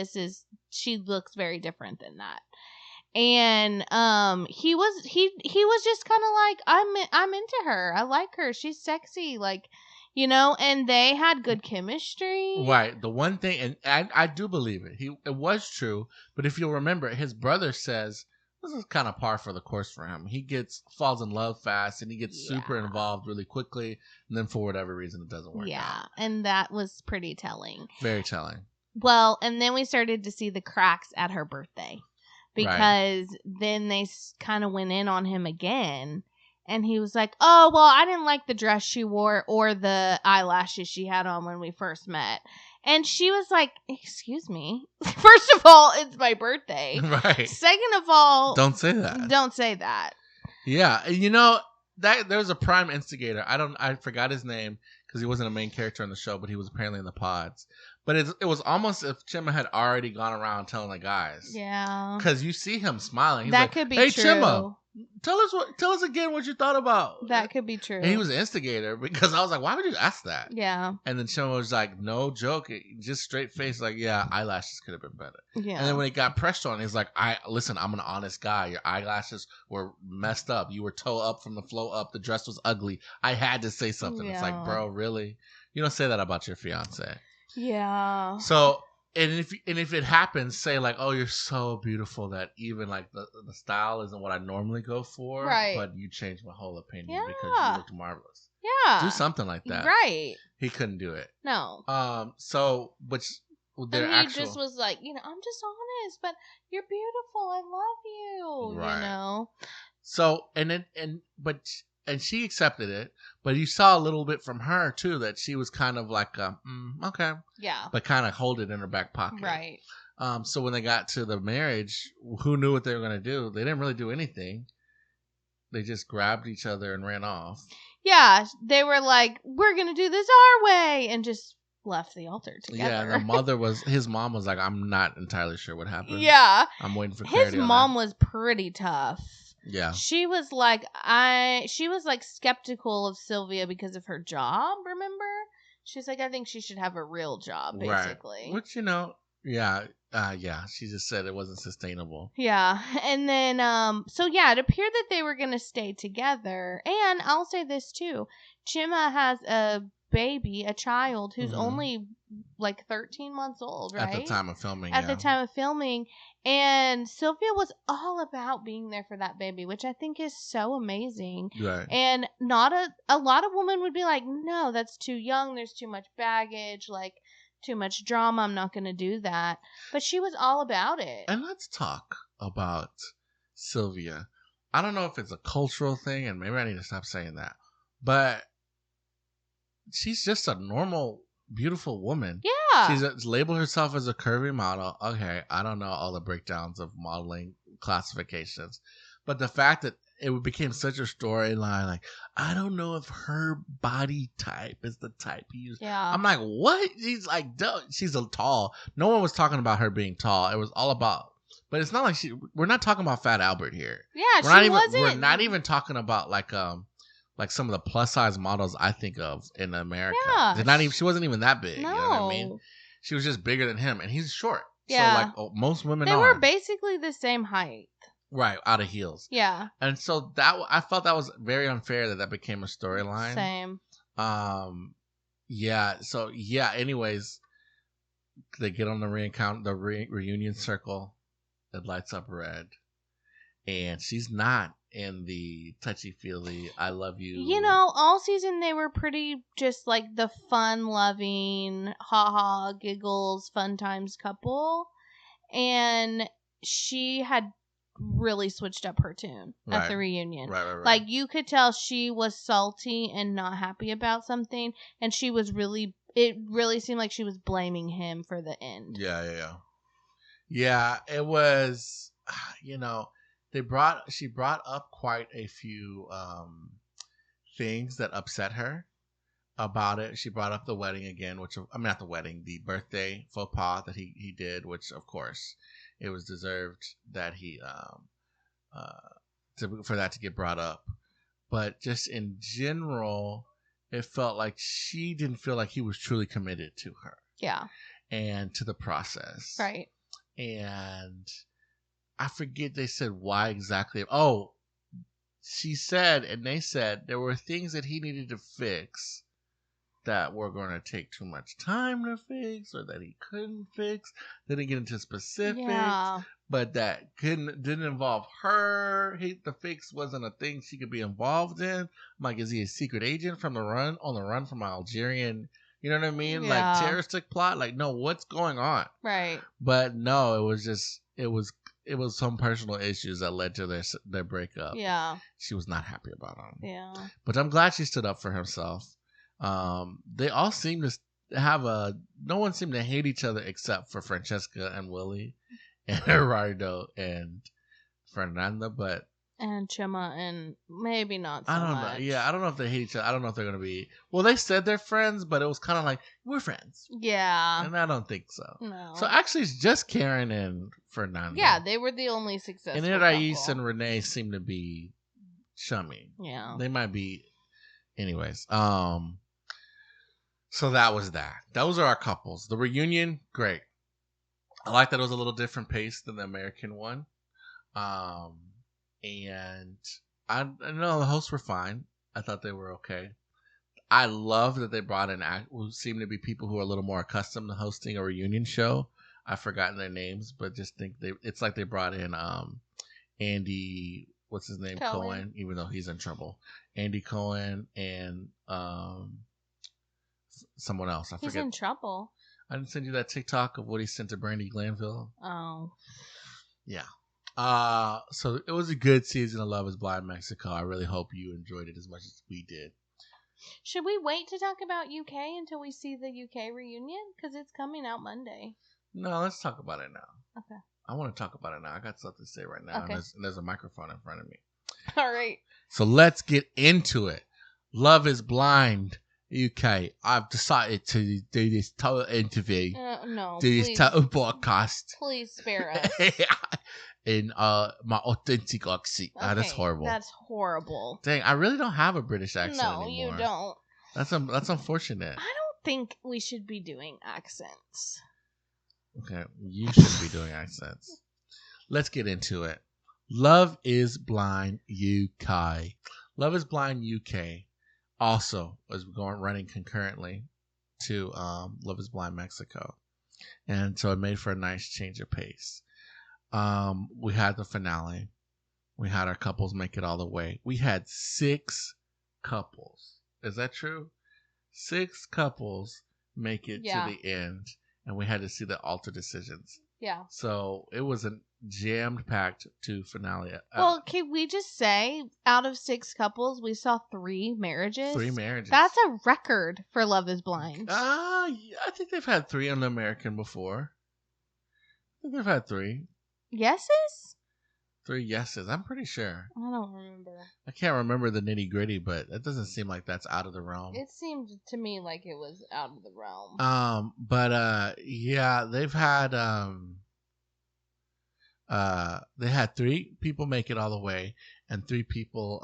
she looks very different than that. And he was just kind of like, I'm into her. I like her. She's sexy. Like, you know, and they had good chemistry. Right. The one thing, and I do believe it. It was true, but if you'll remember, his brother says this is kind of par for the course for him. He falls in love fast, and he gets super involved really quickly, and then for whatever reason, it doesn't work out. Yeah, and that was pretty telling. Very telling. Well, and then we started to see the cracks at her birthday, because then they kind of went in on him again. And he was like, oh, well, I didn't like the dress she wore or the eyelashes she had on when we first met. And she was like, excuse me. First of all, it's my birthday. Right. Second of all, don't say that. Don't say that. Yeah. You know, that there's a prime instigator. I forgot his name because he wasn't a main character on the show, but he was apparently in the pods. But it was almost if Chema had already gone around telling the guys. Yeah. Because you see him smiling. He's that like, could be hey, true. Chema, tell us again what you thought about. That could be true. And he was an instigator because I was like, why would you ask that? Yeah. And then Chema was like, no joke, just straight face, like, yeah, eyelashes could have been better. Yeah. And then when he got pressed on, he's like, listen, I'm an honest guy. Your eyelashes were messed up. You were toe up from the flow up. The dress was ugly. I had to say something. Yeah. It's like, bro, really? You don't say that about your fiance. Yeah. So, and if it happens, say like, oh, you're so beautiful that even like the style isn't what I normally go for. Right. But you changed my whole opinion because you looked marvelous. Yeah. Do something like that. Right. He couldn't do it. No. So, which their and he just was like, you know, I'm just honest, but you're beautiful. I love you. Right. You know. So, and she accepted it, but you saw a little bit from her too that she was kind of like, okay, yeah, but kind of hold it in her back pocket, right? So when they got to the marriage, who knew what they were gonna do? They didn't really do anything. They just grabbed each other and ran off. Yeah, they were like, "We're gonna do this our way," and just left the altar together. Yeah, and his mom was like, "I'm not entirely sure what happened." Yeah, I'm waiting for clarity. His mom was pretty tough. Yeah. She was like skeptical of Silvia because of her job, remember? She's like, I think she should have a real job, basically. Right. Which, you know, yeah, she just said it wasn't sustainable. Yeah. And then, so yeah, it appeared that they were going to stay together. And I'll say this too. Chema has a child who's only like 13 months old, right? At the time of filming. At the time of filming. And Silvia was all about being there for that baby, which I think is so amazing. Right. And not a lot of women would be like, no, that's too young. There's too much baggage, like too much drama. I'm not going to do that. But she was all about it. And let's talk about Silvia. I don't know if it's a cultural thing, and maybe I need to stop saying that, but she's just a normal, beautiful woman. Yeah. She's labeled herself as a curvy model. Okay, I don't know all the breakdowns of modeling classifications, but the fact that it became such a storyline, like, I don't know if her body type is the type he used. Yeah. I'm like, what? He's like, duh. She's a tall. No one was talking about her being tall. It was all about, but it's not like we're not talking about Fat Albert here. Yeah, wasn't. We're not even talking about like some of the plus size models I think of in America. Yeah. She wasn't even that big. No. You know what I mean? She was just bigger than him, and he's short. Yeah. So like most women they were basically the same height. Right, out of heels. Yeah. And so I felt that was very unfair that became a storyline. Same. Yeah. So yeah. Anyways, they get on the reunion circle. It lights up red, and she's not in the touchy-feely I love you. You know, all season they were pretty just like the fun-loving, ha-ha, giggles, fun times couple. And she had really switched up her tune at the reunion. Right. Like, you could tell she was salty and not happy about something. And it really seemed like she was blaming him for the end. Yeah. Yeah, it was, she brought up quite a few things that upset her about it. She brought up the wedding again, not the wedding, the birthday faux pas that he did, which of course it was deserved that he for that to get brought up. But just in general, it felt like she didn't feel like he was truly committed to her. Yeah. And to the process. Right. And I forget they said why exactly. Oh, she said, and they said there were things that he needed to fix that were going to take too much time to fix, or that he couldn't fix. They didn't get into specifics, but that didn't involve her. The fix wasn't a thing she could be involved in. I'm like, is he a secret agent on the run from Algerian? You know what I mean? Yeah. Like terroristic plot. Like, no, what's going on? Right. But no, it was some personal issues that led to their breakup. Yeah. She was not happy about them. Yeah. But I'm glad she stood up for herself. They all seem to no one seemed to hate each other except for Franchesca and Willy and Gerado and Fernanda, and Chema, and maybe not so much. I don't know. Yeah, I don't know if they hate each other. I don't know if they're going to be... Well, they said they're friends, but it was kind of like, we're friends. Yeah. And I don't think so. No. So actually, it's just Karen and Fernanda. Yeah, they were the only successful and Irais and Rene seem to be chummy. Yeah. They might be... Anyways. So that was that. Those are our couples. The reunion, great. I like that it was a little different pace than the American one. And I know the hosts were fine. I thought they were okay. I love that they brought in who seem to be people who are a little more accustomed to hosting a reunion show. I've forgotten their names, but just think it's like they brought in Andy, what's his name? Cohen, even though he's in trouble. Andy Cohen and someone else. I forget. He's in trouble. I didn't send you that TikTok of what he sent to Brandy Glanville. Oh. Yeah. So it was a good season of Love is Blind Mexico. I really hope you enjoyed it as much as we did. Should we wait to talk about UK until we see the UK reunion? Because it's coming out Monday. No, let's talk about it now. Okay. I want to talk about it now. I got something to say right now. Okay. And there's a microphone in front of me. All right. So let's get into it. Love is Blind UK. I've decided to do this total interview. No, do this total podcast. Please spare us. In my authentic accent. Okay, that's horrible. That's horrible. Dang, I really don't have a British accent anymore. No, you don't. That's unfortunate. I don't think we should be doing accents. Okay, you should be doing accents. Let's get into it. Love is Blind UK. Love is Blind UK also was running concurrently to Love is Blind Mexico. And so it made for a nice change of pace. We had the finale. We had our couples make it all the way. We had 6 couples. Is that true? 6 couples make it to the end, and we had to see the altar decisions. Yeah. So it was jammed-packed to finale. Well, can we just say, out of 6 couples, we saw 3 marriages? 3 marriages. That's a record for Love is Blind. I think they've had 3 on the American before. I think they've had 3. Yeses? 3 yeses. I'm pretty sure. I don't remember. I can't remember the nitty-gritty, but it doesn't seem like that's out of the realm. It seemed to me like it was out of the realm. Yeah, they've had they had 3 people make it all the way and 3 people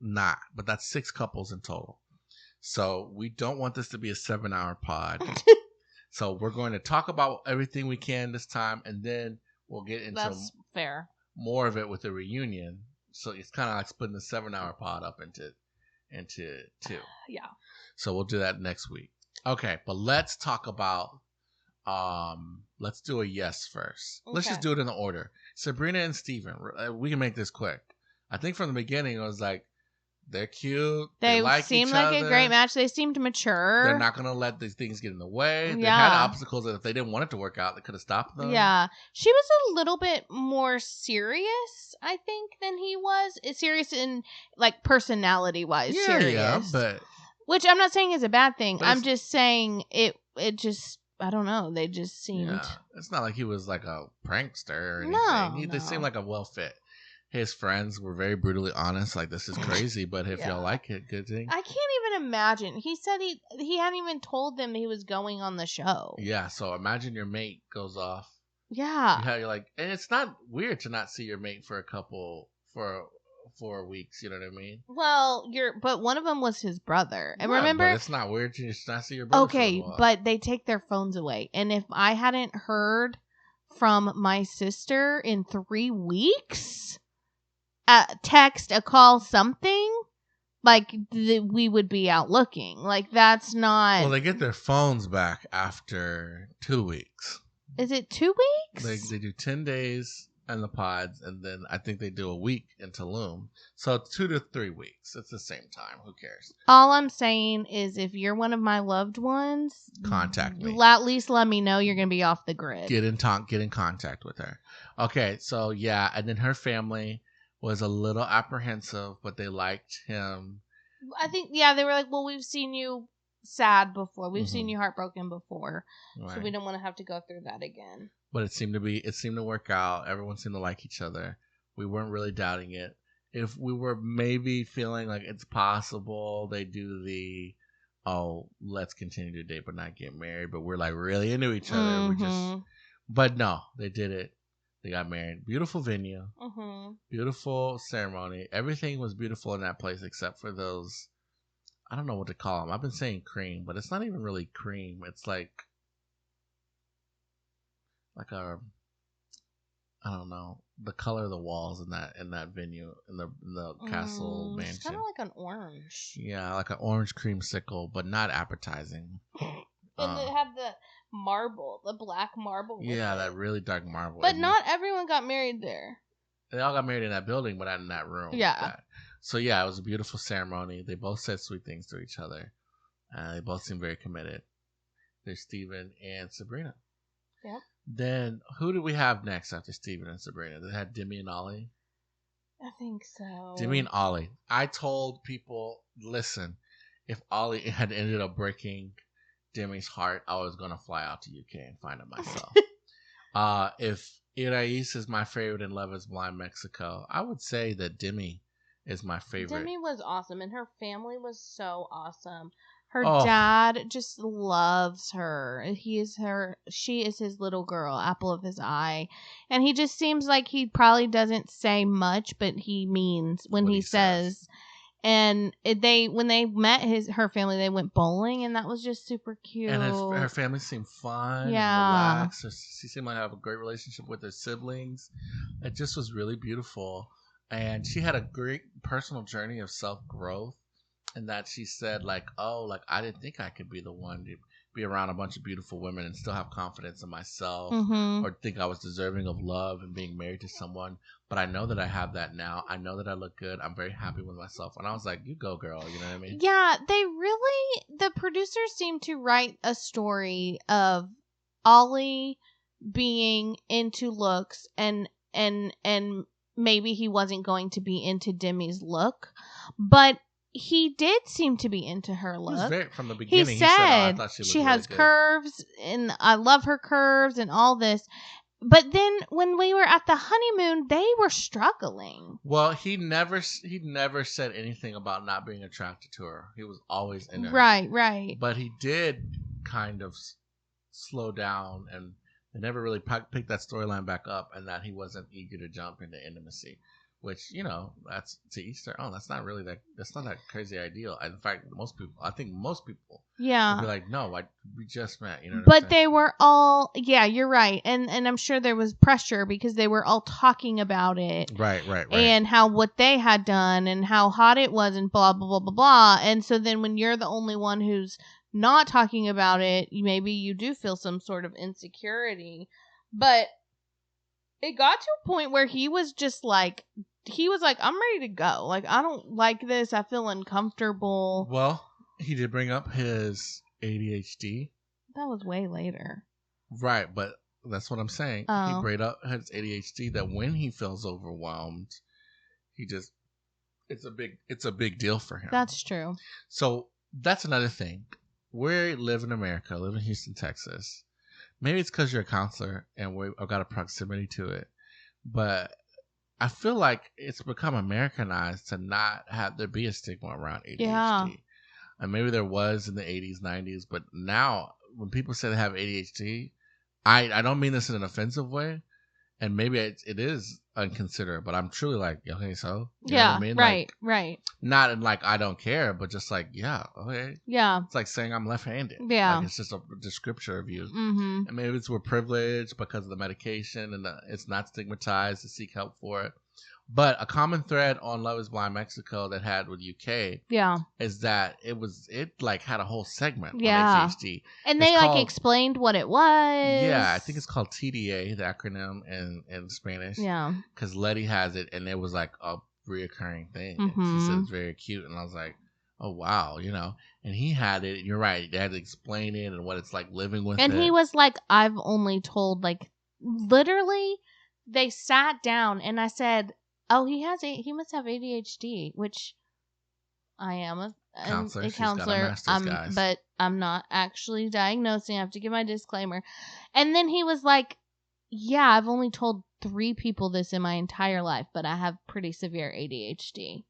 not, but that's 6 couples in total. So we don't want this to be a 7-hour pod. So we're going to talk about everything we can this time, and then we'll get into That's fair. More of it with the reunion. So it's kind of like splitting the 7-hour pod up into 2. Yeah. So we'll do that next week. Okay, but let's talk about let's do a yes first. Okay. Let's just do it in the order. Sabrina and Steven. We can make this quick. I think from the beginning it was like, they're cute. They like seemed each like other. A great match. They seemed mature. They're not going to let these things get in the way. They had obstacles that if they didn't want it to work out, they could have stopped them. Yeah. She was a little bit more serious, I think, than he was. Serious in, like, personality-wise. Yeah, serious. Yeah, but... Which I'm not saying is a bad thing. I'm just saying it just... I don't know. They just seemed... Yeah. It's not like he was like a prankster or anything. They seemed like a well-fit. His friends were very brutally honest, like, this is crazy, but if y'all like it, good thing. I can't even imagine. He said he hadn't even told them he was going on the show. Yeah, so imagine your mate goes off. Yeah. You're like, and it's not weird to not see your mate for a couple, for 4 weeks, you know what I mean? Well, but one of them was his brother. And remember? But it's not weird to not see your brother. Okay, but they take their phones away. And if I hadn't heard from my sister in 3 weeks... a text, a call, something, like, we would be out looking. Like, that's not... Well, they get their phones back after 2 weeks. Is it 2 weeks? They do 10 days in the pods, and then I think they do a week in Tulum. So 2 to 3 weeks. It's the same time. Who cares? All I'm saying is if you're one of my loved ones... contact me. At least let me know you're going to be off the grid. Get in contact with her. Okay, so yeah, and then her family... was a little apprehensive, but they liked him. I think, they were like, well, we've seen you sad before. We've seen you heartbroken before. Right. So we don't want to have to go through that again. But it seemed to work out. Everyone seemed to like each other. We weren't really doubting it. If we were maybe feeling like it's possible they do let's continue to date but not get married, but we're like really into each other. But no, they did it. They got married. Beautiful venue. Beautiful ceremony. Everything was beautiful in that place except for those... I don't know what to call them. I've been saying cream, but it's not even really cream. It's like a... I don't know. The color of the walls in that venue, in the castle mansion. It's kind of like an orange. Yeah, like an orange creamsicle, but not appetizing. And it had the black marble. Yeah, that really dark marble. But not everyone got married there. They all got married in that building, but not in that room. Yeah. So yeah, it was a beautiful ceremony. They both said sweet things to each other. They both seemed very committed. There's Steven and Sabrina. Yep. Then who do we have next after Steven and Sabrina? They had Demi and Ollie. I think so. Demi and Ollie. I told people, listen, if Ollie had ended up breaking Demi's heart, I was gonna fly out to UK and find it myself. If Irais is my favorite in Love is Blind Mexico, I would say that Demi is my favorite. Demi was awesome, and her family was so awesome. Her dad just loves her. She is his little girl, apple of his eye. And he just seems like he probably doesn't say much, but he means when he says. And when they met her family, they went bowling, and that was just super cute. And her family seemed fun, yeah, and relaxed. She seemed like have a great relationship with her siblings. It just was really beautiful, and she had a great personal journey of self-growth. And that she said, I didn't think I could be the one to be around a bunch of beautiful women and still have confidence in myself, or think I was deserving of love and being married to someone. But I know that I have that now. I know that I look good. I'm very happy with myself. And I was like, you go, girl. You know what I mean? Yeah, the producers seem to write a story of Ollie being into looks and and maybe he wasn't going to be into Demi's look, but he did seem to be into her look. From the beginning, he said, "Oh, I said thought she she looked has really good." curves, and I love her curves and all this. But then when we were at the honeymoon, they were struggling. Well, he never said anything about not being attracted to her. He was always into her. Right. But he did kind of slow down, and they never really picked that storyline back up, and that he wasn't eager to jump into intimacy. Which, that's to each their own. That's not that crazy ideal. In fact, most people would be like, no, we just met. You know what I'm saying? They were all, you're right. And I'm sure there was pressure because they were all talking about it. Right. And what they had done and how hot it was and blah, blah, blah, blah, blah. And so then when you're the only one who's not talking about it, maybe you do feel some sort of insecurity. But it got to a point where he was just like, I'm ready to go. Like, I don't like this. I feel uncomfortable. Well, he did bring up his ADHD. That was way later. Right, but that's what I'm saying. Oh. He brought up his ADHD, that when he feels overwhelmed, it's a big deal for him. That's true. So that's another thing. We live in America, live in Houston, Texas. Maybe it's because you're a counselor and I've got a proximity to it, but I feel like it's become Americanized to not have there be a stigma around ADHD. Yeah. And maybe there was in the 80s, 90s, but now when people say they have ADHD, I don't mean this in an offensive way, and maybe it is inconsiderate, but I'm truly like, okay, so you know what I mean? Right. Not in like I don't care, but just like, yeah, okay. Yeah. It's like saying I'm left-handed. Yeah. Like it's just a description of you. Mm-hmm. And maybe it's we're privileged because of the medication, and it's not stigmatized to seek help for it. But a common thread on Love is Blind Mexico that had with UK is that it had a whole segment on ADHD. And they explained what it was. Yeah, I think it's called TDA, the acronym in Spanish. Yeah. Because Letty has it, and it was like a reoccurring thing. Mm-hmm. She said it's very cute, and I was like, oh, wow, And he had it, and you're right. They had to explain it and what it's like living with it. And he was like, I've only told, literally, they sat down, and I said, oh, he must have ADHD, which I am a counselor. But I'm not actually diagnosing. I have to give my disclaimer. And then he was like, yeah, I've only told 3 people this in my entire life, but I have pretty severe ADHD.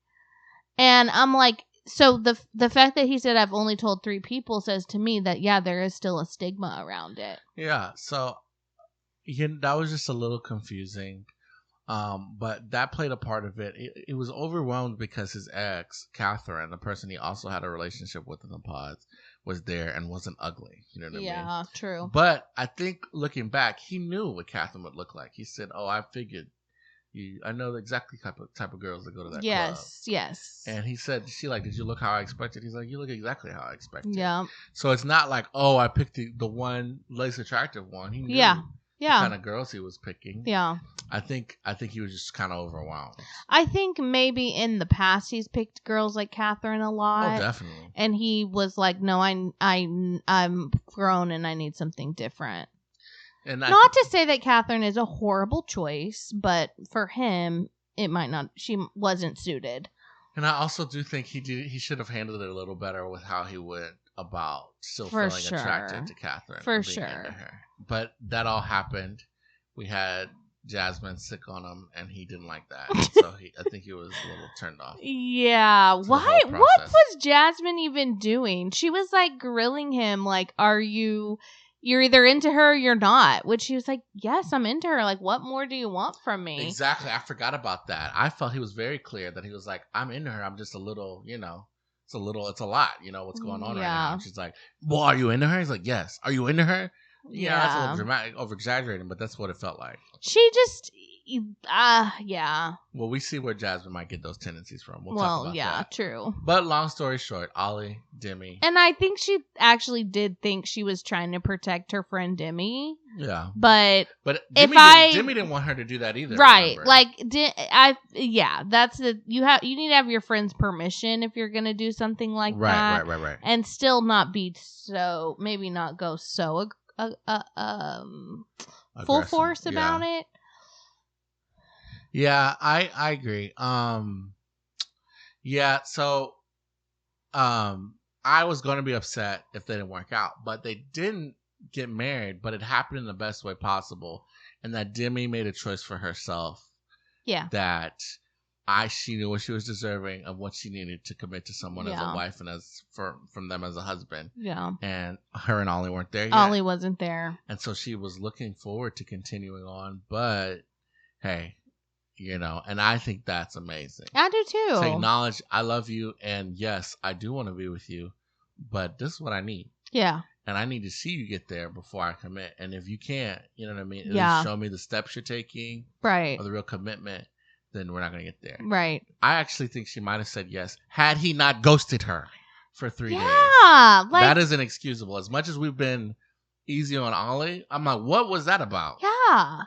And I'm like, so the fact that he said I've only told 3 people says to me that, there is still a stigma around it. Yeah, so that was just a little confusing. But that played a part of it. It was overwhelmed because his ex, Catherine, the person he also had a relationship with in the pods, was there and wasn't ugly. You know what I mean? Yeah, true. But I think looking back, he knew what Catherine would look like. He said, "Oh, I figured. I know exactly type of girls that go to that club." Yes. And he said, did you look how I expected? He's like, you look exactly how I expected. Yeah. So it's not like, oh, I picked the one least attractive one. He knew. Yeah. The kind of girls he was picking. Yeah. I think he was just kind of overwhelmed. I think maybe in the past he's picked girls like Catherine a lot. Oh, definitely. And he was like, no, I'm grown and I need something different. And not to say that Catherine is a horrible choice, but for him, she wasn't suited. And I also do think he should have handled it a little better with how he went about still feeling attracted to Catherine. For sure. But that all happened. We had Jamsmine sick on him, and he didn't like that. So I think he was a little turned off. Yeah. Why? What was Jamsmine even doing? She was like grilling him, like, you're either into her or you're not. Which he was like, yes, I'm into her. Like, what more do you want from me? Exactly. I forgot about that. I felt he was very clear that he was like, I'm into her. I'm just a little, it's a lot, what's going on right now. And she's like, well, are you into her? He's like, yes. Are you into her? Yeah, that's a little dramatic, over-exaggerating, but that's what it felt like. She just, yeah. Well, we see where Jamsmine might get those tendencies from. We'll talk about that. True. But long story short, Ollie, Demi. And I think she actually did think she was trying to protect her friend Demi. Yeah. But Demi didn't want her to do that either. Right. Remember? That's you need to have your friend's permission if you're going to do something like that. Right. And still not be maybe not go so full force about it. Yeah, I agree. Yeah, so I was going to be upset if they didn't work out, but they didn't get married, but it happened in the best way possible, and that Demi made a choice for herself Yeah. that she knew what she was deserving of, what she needed to commit to someone as a wife and as from them as a husband. Yeah. And her and Ollie weren't there yet. Ollie wasn't there. And so she was looking forward to continuing on, but hey, and I think that's amazing. I do too. To acknowledge, I love you, and yes, I do want to be with you, but this is what I need. Yeah. And I need to see you get there before I commit. And if you can't, you know what I mean? At Yeah. least show me the steps you're taking. Right. Or the real commitment, then we're not going to get there. Right. I actually think she might have said yes had he not ghosted her for 3 days. Yeah. That is inexcusable. As much as we've been easy on Ollie, I'm like, what was that about? Yeah.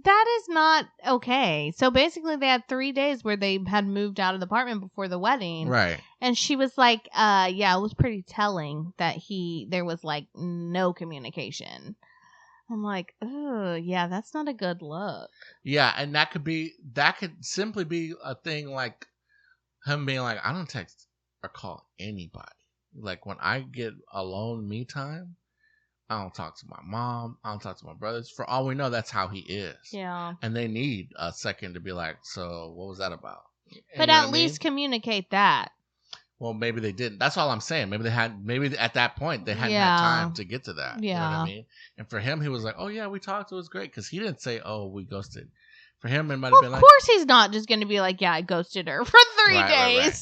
That is not okay. So basically they had 3 days where they had moved out of the apartment before the wedding. Right. And she was like, yeah, it was pretty telling that there was like no communication. I'm like, oh, yeah, that's not a good look. Yeah, and that could simply be a thing like him being like, I don't text or call anybody. Like when I get alone me time, I don't talk to my mom. I don't talk to my brothers. For all we know, that's how he is. Yeah. And they need a second to be like, so what was that about? But at least communicate that. Well, maybe they didn't. That's all I'm saying. Maybe at that point they hadn't had time to get to that. Yeah. You know what I mean? And for him, he was like, oh yeah, we talked. It was great. Because he didn't say, oh, we ghosted. For him, it might have been like, of course he's not just going to be like, yeah, I ghosted her for 3 days. Right.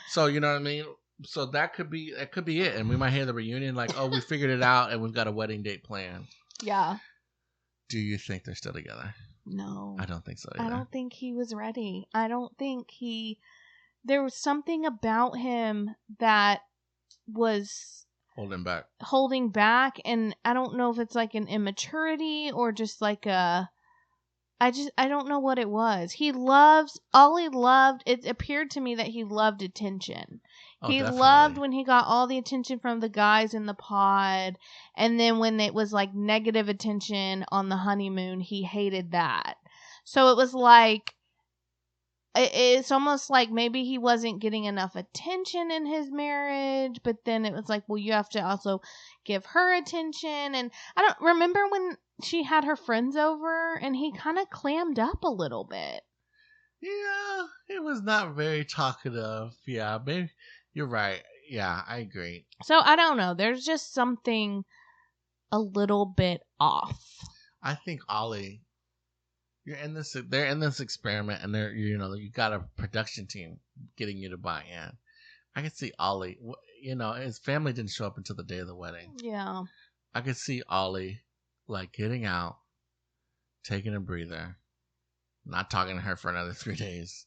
So, you know what I mean? So that could be it. And we might hear the reunion like, oh, we figured it out and we've got a wedding date planned. Yeah. Do you think they're still together? No. I don't think so either. I don't think he was ready. I don't think there was something about him that was holding back. And I don't know if it's like an immaturity or just like I don't know what it was. It appeared to me that he loved attention. He definitely loved when he got all the attention from the guys in the pod. And then when it was like negative attention on the honeymoon, he hated that. So it was like, it's almost like maybe he wasn't getting enough attention in his marriage. But then it was like, well, you have to also give her attention. And I don't remember when she had her friends over and he kind of clammed up a little bit. Yeah, it was not very talkative. Yeah, maybe you're right. Yeah, I agree. So I don't know. There's just something a little bit off. I think Ollie, they're in this experiment, and you got a production team getting you to buy in. I could see Ollie, his family didn't show up until the day of the wedding. Yeah. I could see Ollie like getting out, taking a breather, not talking to her for another 3 days,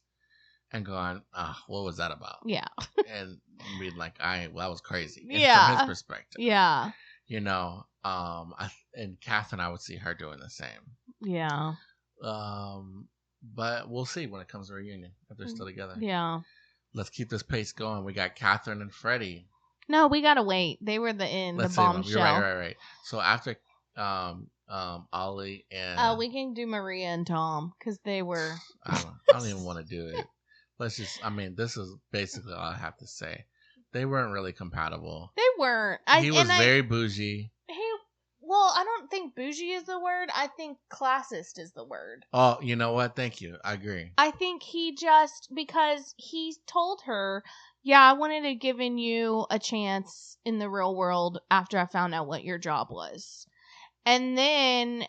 and going, what was that about? Yeah. And being like, that was crazy. Yeah. From his perspective. Yeah. And Catherine, I would see her doing the same. Yeah. But we'll see when it comes to reunion, if they're still together. Yeah. Let's keep this pace going. We got Catherine and Freddie. No, we gotta wait. They were the bombshell. Right. So after Ollie and we can do Maria and Tom because they were. I don't even want to do it. This is basically all I have to say. They weren't really compatible. They weren't. He was very bougie. Well, I don't think bougie is the word. I think classist is the word. Oh, you know what? Thank you. I agree. I think because he told her, yeah, I wanted to give you a chance in the real world after I found out what your job was. And then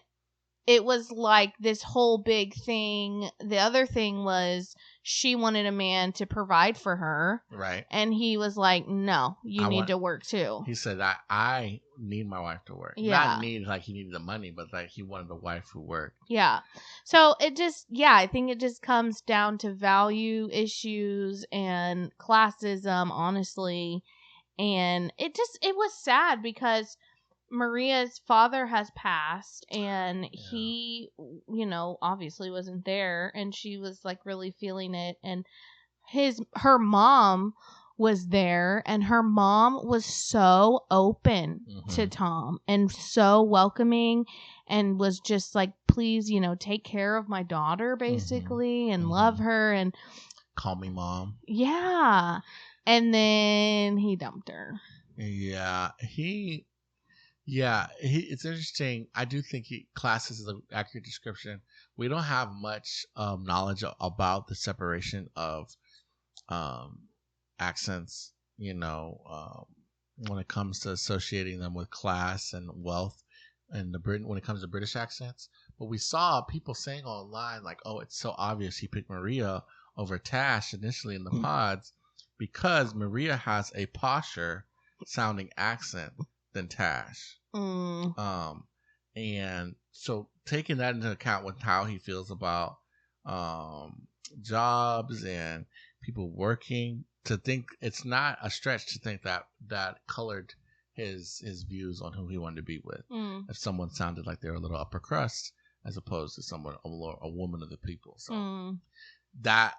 it was like this whole big thing. The other thing was she wanted a man to provide for her. Right. And he was like, no, you need to work too. He said, I need my wife to work. Yeah. Not need like he needed the money, but like he wanted a wife who worked. Yeah. So I think it just comes down to value issues and classism, honestly. And it was sad because Maria's father has passed and he, obviously wasn't there, and she was like really feeling it, and her mom was there, and her mom was so open to Tom and so welcoming and was just like please, take care of my daughter, basically, and love her, and call me mom. Yeah. And then he dumped her. Yeah. It's interesting. I do think class is an accurate description. We don't have much knowledge about the separation of accents, when it comes to associating them with class and wealth, and when it comes to British accents. But we saw people saying online, like, oh, it's so obvious he picked Maria over Tash initially in the pods because Maria has a posher sounding accent than Tash. And so taking that into account with how he feels about jobs and people working, to think it's not a stretch to think that colored his views on who he wanted to be with. If someone sounded like they're a little upper crust as opposed to someone a woman of the people. So that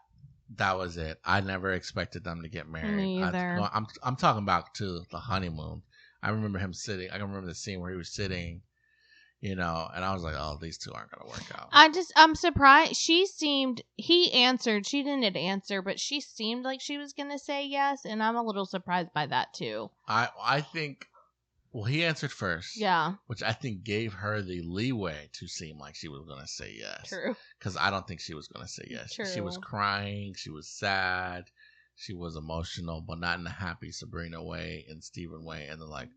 was it. I never expected them to get married. Me either. I'm talking about to the honeymoon. I remember him sitting. I can remember the scene where he was sitting, and I was like, oh, these two aren't going to work out. I'm surprised. He answered. She didn't answer, but she seemed like she was going to say yes. And I'm a little surprised by that too. I think, well, he answered first. Yeah. Which I think gave her the leeway to seem like she was going to say yes. True. Because I don't think she was going to say yes. True. She was crying. She was sad. She was emotional, but not in a happy Sabrina way and Steven way. And then like,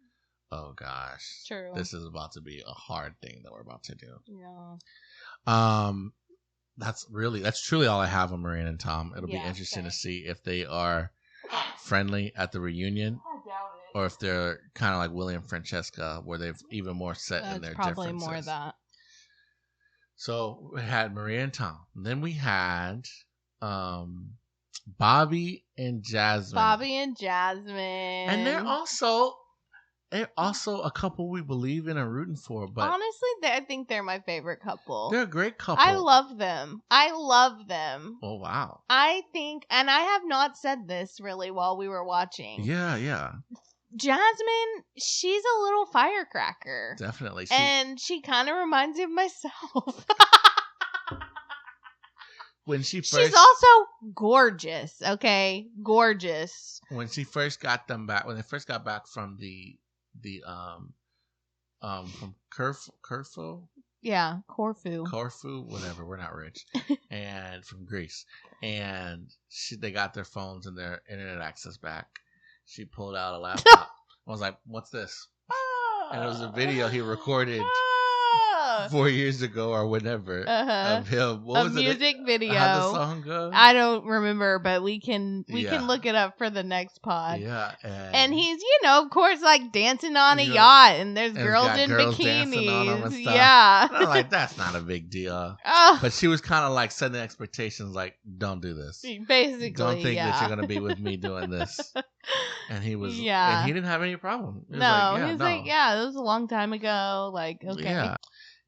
oh gosh, true. This is about to be a hard thing that we're about to do. Yeah. That's truly all I have on Maria and Tom. It'll be interesting to see if they are friendly at the reunion. I doubt it. Or if they're kind of like Willy and Franchesca, where they've even more set in their differences. Probably more of that. So we had Maria and Tom. And then we had Bobby and Jamsmine. And they're also a couple we believe in and rooting for. But honestly, I think they're my favorite couple. They're a great couple. I love them. Oh, wow. I think, and I have not said this really while we were watching. Yeah. Jamsmine, she's a little firecracker. Definitely. And she kind of reminds me of myself. She's also gorgeous, okay? Gorgeous. When they first got back from from Corfu? Yeah, Corfu, whatever. We're not rich. And from Greece. And they got their phones and their internet access back. She pulled out a laptop. I was like, what's this? And it was a video he recorded 4 years ago or whenever of him. What was music video. How the song goes? I don't remember, but we can look it up for the next pod. Yeah. And he's, of course, like dancing on a yacht, and there's girls in bikinis. Yeah. And I'm like, that's not a big deal. But she was kind of like setting expectations, like, don't do this. Basically, don't think that you're gonna be with me doing this. And he was, yeah. And he didn't have any problem. He was like, that was a long time ago. Like, okay.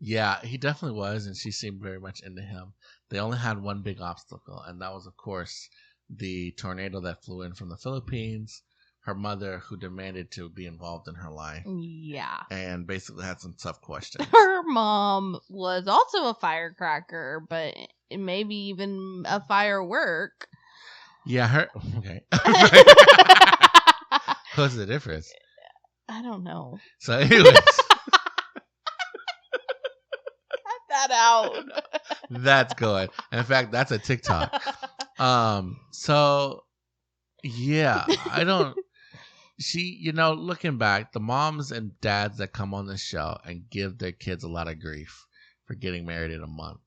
Yeah, he definitely was, and she seemed very much into him. They only had one big obstacle, and that was, of course, the tornado that flew in from the Philippines. Her mother, who demanded to be involved in her life. Yeah. And basically had some tough questions. Her mom was also a firecracker, but maybe even a firework. Yeah, okay. What's the difference? I don't know. So anyways. That out. That's good. In fact, that's a TikTok. So yeah, looking back, the moms and dads that come on the show and give their kids a lot of grief for getting married in a month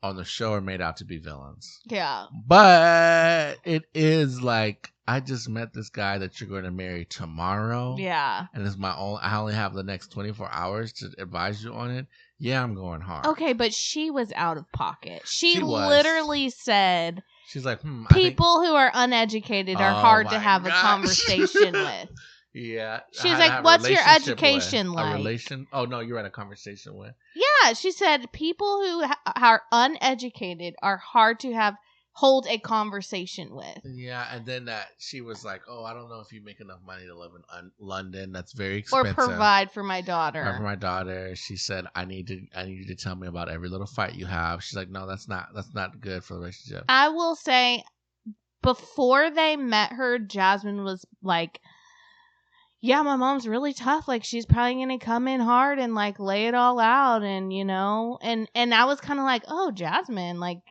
on the show are made out to be villains. Yeah. But it is like, I just met this guy that you're going to marry tomorrow. Yeah. And I only have the next 24 hours to advise you on it. Yeah, I'm going hard. Okay, but she was out of pocket. She literally said, she's like, people who are uneducated are hard to have a conversation with. Yeah. She's like, what's your education like? Oh, no, you're at a conversation with. Yeah, she said people who are uneducated are hard to have hold a conversation with. Yeah, and then that she was like, "Oh, I don't know if you make enough money to live in London. That's very expensive. Or provide for my daughter." Or for my daughter, she said, "I need you to tell me about every little fight you have." She's like, "No, that's not good for the relationship." I will say, before they met her, Jamsmine was like, yeah, my mom's really tough. Like, she's probably going to come in hard and, like, lay it all out. And, you know, and I was kind of like, oh, Jamsmine, like,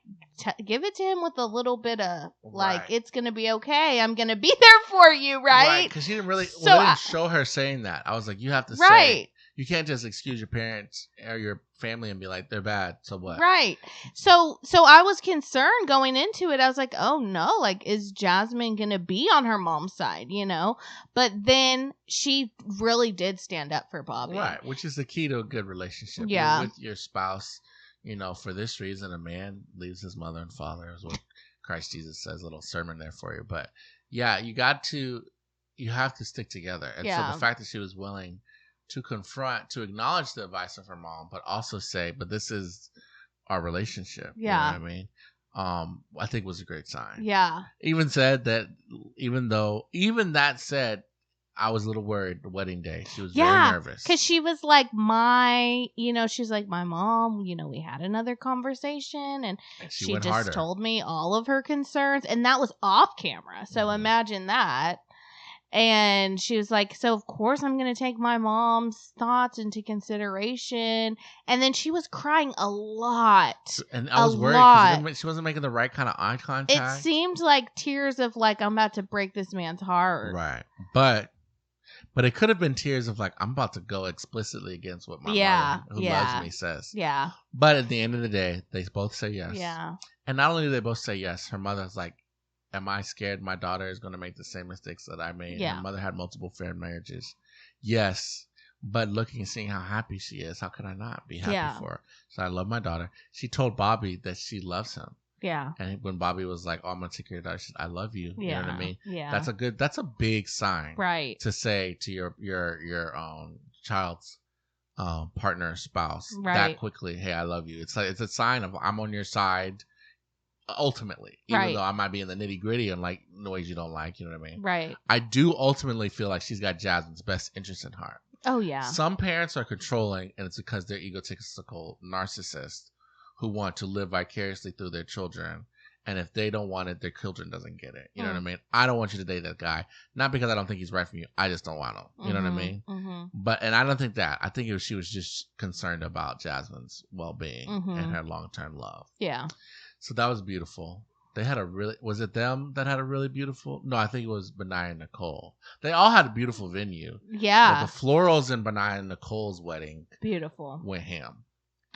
give it to him with a little bit of, like, Right. It's going to be okay. I'm going to be there for you, right? Because she didn't really, So they didn't show her saying that. I was like, you have to say, you can't just excuse your parents or your family and be like, they're bad, so what? Right. So I was concerned going into it. I was like, oh no, like, is Jamsmine gonna be on her mom's side, you know? But then she really did stand up for Bobby. Right, which is the key to a good relationship. Yeah. You're with your spouse, you know, for this reason, a man leaves his mother and father, is what Christ Jesus says, a little sermon there for you. But yeah, you have to stick together. And so the fact that she was willing to acknowledge the advice of her mom, but also say, but this is our relationship. Yeah. You know what I mean? I think was a great sign. Yeah. Even said that, even that said, I was a little worried the wedding day. She was very nervous. Because she was like, she's like, my mom, we had another conversation and she just harder. told me all of her concerns. And that was off camera. So imagine that. And she was like, so of course I'm going to take my mom's thoughts into consideration. And then she was crying a lot. And I was worried because she wasn't making the right kind of eye contact. It seemed like tears of like, I'm about to break this man's heart. Right. But it could have been tears of like, I'm about to go explicitly against what my mother, who loves me, says. Yeah. But at the end of the day, they both say yes. Yeah. And not only do they both say yes, her mother's like, am I scared my daughter is going to make the same mistakes that I made? Yeah. Her mother had multiple failed marriages. Yes. But looking and seeing how happy she is, how could I not be happy for her? So I love my daughter. She told Bobby that she loves him. Yeah. And when Bobby was like, oh, I'm going to take care of your daughter, she said, I love you. Yeah. You know what I mean? Yeah. That's a big sign. Right. To say to your child's partner, spouse, that quickly, hey, I love you. It's like, it's a sign of I'm on your side. Ultimately, even though I might be in the nitty gritty and like noise you don't like, you know what I mean? Right. I do ultimately feel like she's got Jamsmine's best interest in heart. Oh yeah. Some parents are controlling, and it's because they're egotistical narcissists who want to live vicariously through their children. And if they don't want it, their children doesn't get it. You know what I mean? I don't want you to date that guy, not because I don't think he's right for you. I just don't want him. You know what I mean? Mm-hmm. And I don't think that. I think she was just concerned about Jamsmine's well-being and her long-term love. Yeah. So that was beautiful. They had was it them that had a really beautiful? No, I think it was Benaiah and Nicole. They all had a beautiful venue. Yeah. But the florals in Benaiah and Nicole's wedding. Beautiful. Went ham.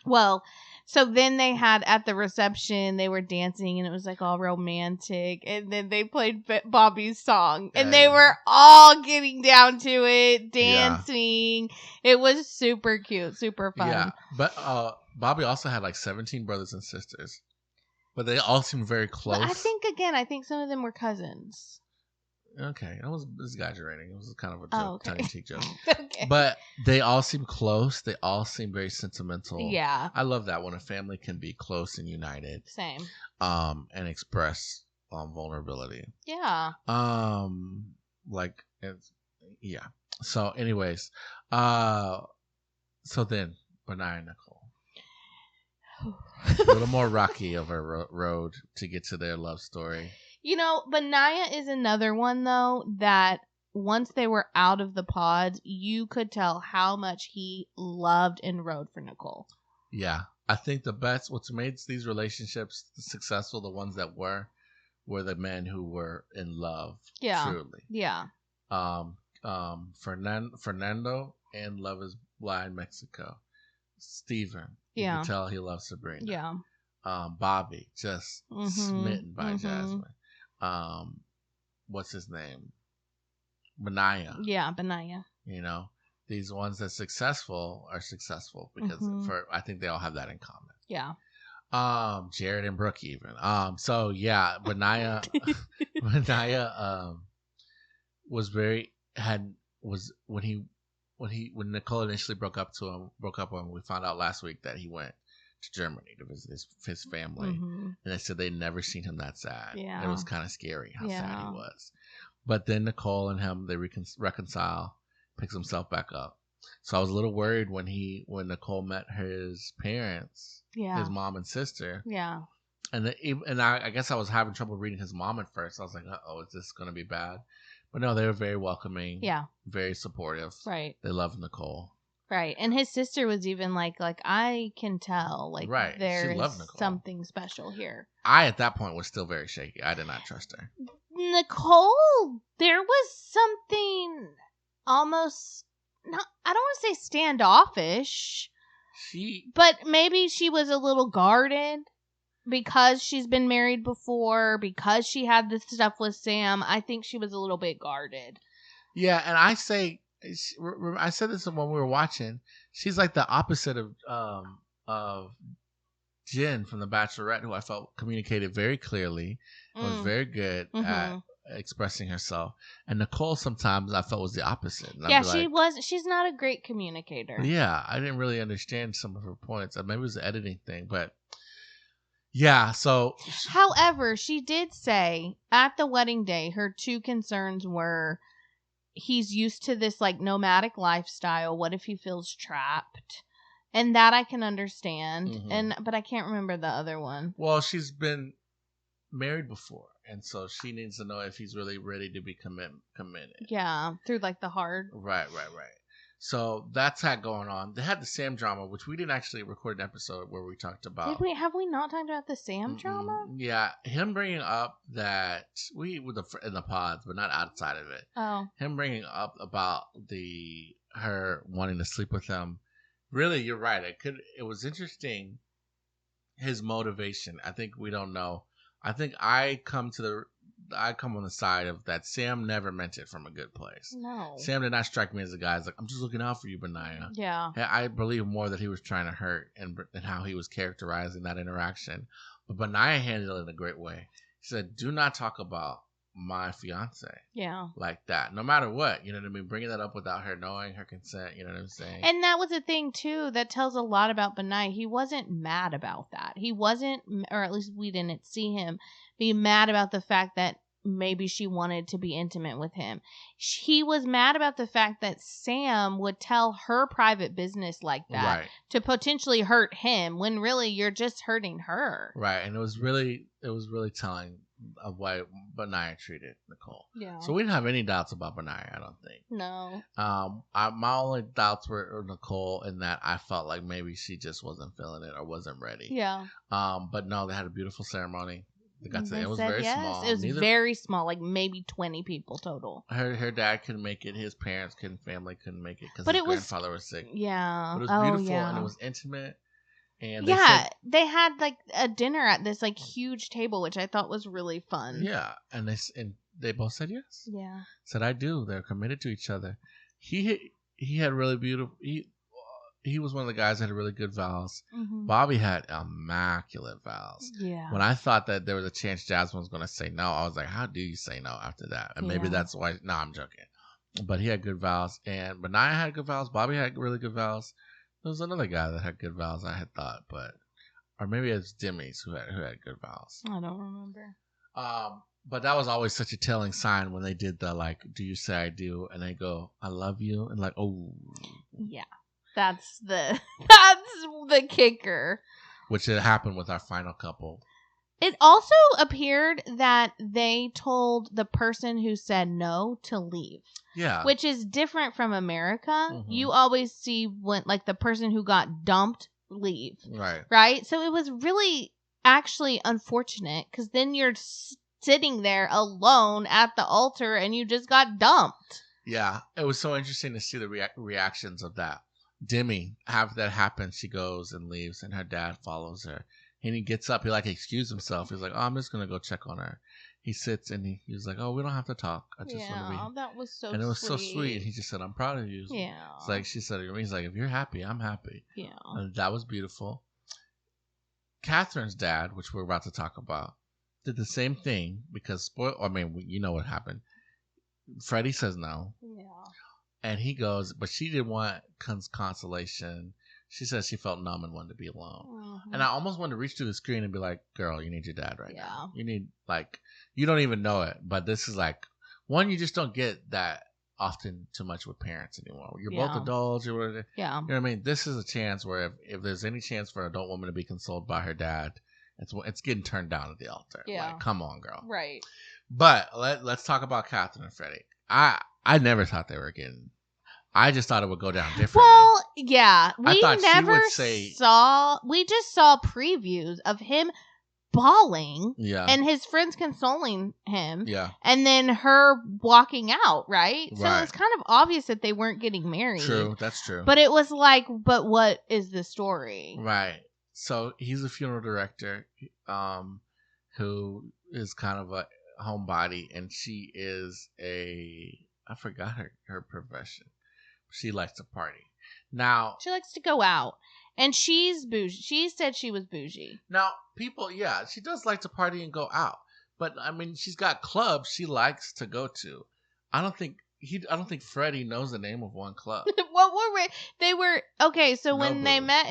Well, so then they had at the reception, they were dancing and it was like all romantic. And then they played Bobby's song and they were all getting down to it, dancing. Yeah. It was super cute, super fun. Yeah. But Bobby also had like 17 brothers and sisters. But they all seem very close. But I think some of them were cousins. Okay, I was exaggerating. It was kind of a joke, tongue-in-cheek joke. Okay. But they all seem close. They all seem very sentimental. Yeah. I love that when a family can be close and united. Same. And express vulnerability. Yeah. Yeah. So, anyways, so then Benaiah and Nicole. A little more rocky of a road to get to their love story. You know, Benaiah is another one, though, that once they were out of the pods, you could tell how much he loved and rode for Nicole. Yeah. I think what's made these relationships successful, the ones that were the men who were in love. Yeah. Truly. Yeah. Fernando and Love is Blind Mexico. Steven. You can tell he loves Sabrina. Yeah. Bobby, just smitten by Jamsmine. What's his name? Benaiah. Yeah, Benaiah. You know, these ones that are successful because I think they all have that in common. Yeah. Jared and Brooke even. So yeah, Benaiah when Nicole initially broke up with him, we found out last week that he went to Germany to visit his family, and they said they'd never seen him that sad. Yeah. It was kind of scary how sad he was. But then Nicole and him, they reconcile, picks himself back up. So I was a little worried when Nicole met his parents, his mom and sister. Yeah. And I guess I was having trouble reading his mom at first. I was like, "Uh-oh, is this going to be bad?" But no, they were very welcoming. Yeah. Very supportive. Right. They loved Nicole. Right. And his sister was even like I can tell, there's something special here. I, at that point, was still very shaky. I did not trust her. Nicole, there was something almost, not, I don't want to say standoffish. But maybe she was a little guarded because she's been married before, because she had this stuff with Sam. I think she was a little bit guarded. Yeah, and I said this when we were watching. She's like the opposite of Jen from The Bachelorette, who I felt communicated very clearly, was very good at expressing herself. And Nicole, sometimes I felt was the opposite. And yeah, she's not a great communicator. Yeah, I didn't really understand some of her points. Maybe it was the editing thing, but yeah. So, however, she did say at the wedding day, her two concerns were, he's used to this nomadic lifestyle. What if he feels trapped? And that I can understand. But I can't remember the other one. Well, she's been married before, and so she needs to know if he's really ready to be committed. Yeah, through the hard. Right. So that's had going on. They had the Sam drama, which we didn't actually record an episode where we talked about. Have we not talked about the Sam drama? Yeah, him bringing up that in the pods, but not outside of it. Oh, him bringing up about her wanting to sleep with him. Really, you're right. It was interesting. His motivation. I think we don't know. I think I come on the side of that. Sam never meant it from a good place. No. Sam did not strike me as a guy who's like, I'm just looking out for you, Benaiah. Yeah. I believe more that he was trying to hurt and how he was characterizing that interaction. But Benaiah handled it in a great way. He said, do not talk about my fiance. Yeah. Like that. No matter what. You know what I mean? Bringing that up without her knowing, her consent. You know what I'm saying? And that was a thing, too, that tells a lot about Benaiah. He wasn't mad about that. He wasn't, or at least we didn't see him be mad about the fact that maybe she wanted to be intimate with him. He was mad about the fact that Sam would tell her private business like that to potentially hurt him, when really you're just hurting her. Right. And it was really telling of why Benaiah treated Nicole. Yeah. So we didn't have any doubts about Benaiah, I don't think. No. My only doubts were Nicole, in that I felt like maybe she just wasn't feeling it or wasn't ready. Yeah. But no, they had a beautiful ceremony. It was very small. It was very small, maybe 20 people total. Her dad couldn't make it. His family couldn't make it because his grandfather was sick. Yeah. But it was beautiful and it was intimate. And they had a dinner at this huge table, which I thought was really fun. Yeah, and they both said yes. Yeah. Said I do. They're committed to each other. He had really beautiful. He was one of the guys that had really good vows. Mm-hmm. Bobby had immaculate vows. Yeah. When I thought that there was a chance Jasmine was going to say no, I was like, how do you say no after that? And maybe that's why. No, I'm joking. But he had good vows. And Benaiah had good vows. Bobby had really good vows. There was another guy that had good vows, I had thought. Or maybe it's Demi's who had good vows. I don't remember. But that was always such a telling sign when they did the, do you say I do? And they go, I love you. And oh. Yeah. That's the kicker. Which had happened with our final couple. It also appeared that they told the person who said no to leave. Yeah. Which is different from America. Mm-hmm. You always see when the person who got dumped leave. Right. Right? So it was really actually unfortunate, because then you're sitting there alone at the altar and you just got dumped. Yeah. It was so interesting to see the reactions of that. Demi, after that happens, she goes and leaves, and her dad follows her. And he gets up. He excuse himself. He's like, oh, I'm just going to go check on her. He sits and he was like, oh, we don't have to talk. I just want to be. Yeah, that was so sweet. And it was so sweet. And he just said, I'm proud of you. Yeah. It's she said, he's like, if you're happy, I'm happy. Yeah. And that was beautiful. Catherine's dad, which we're about to talk about, did the same thing because, you know what happened. Freddie says no. Yeah. And he goes, but she didn't want consolation. She said she felt numb and wanted to be alone. Mm-hmm. And I almost wanted to reach through the screen and be like, girl, you need your dad right Yeah. now. You need, like, you don't even know it. But this is like, one, you just don't get that often too much with parents anymore. You're both adults. Yeah. You know what I mean? This is a chance where if there's any chance for an adult woman to be consoled by her dad, it's getting turned down at the altar. Yeah. Like, come on, girl. Right. But let's talk about Catherine and Freddie. I never thought they were getting... I just thought it would go down differently. Well, yeah. We just saw previews of him bawling. Yeah. And his friends consoling him. Yeah. And then her walking out, right? So it was kind of obvious that they weren't getting married. True, that's true. But it was like, but what is the story? Right. So he's a funeral director who is kind of a homebody, and she is I forgot her profession. She likes to party. Now she likes to go out, and she's bougie. She said she was bougie. Now, people, yeah, she does like to party and go out, but I mean, she's got clubs she likes to go to. I don't think Freddie knows the name of one club. What they were okay? So when Nobu. they met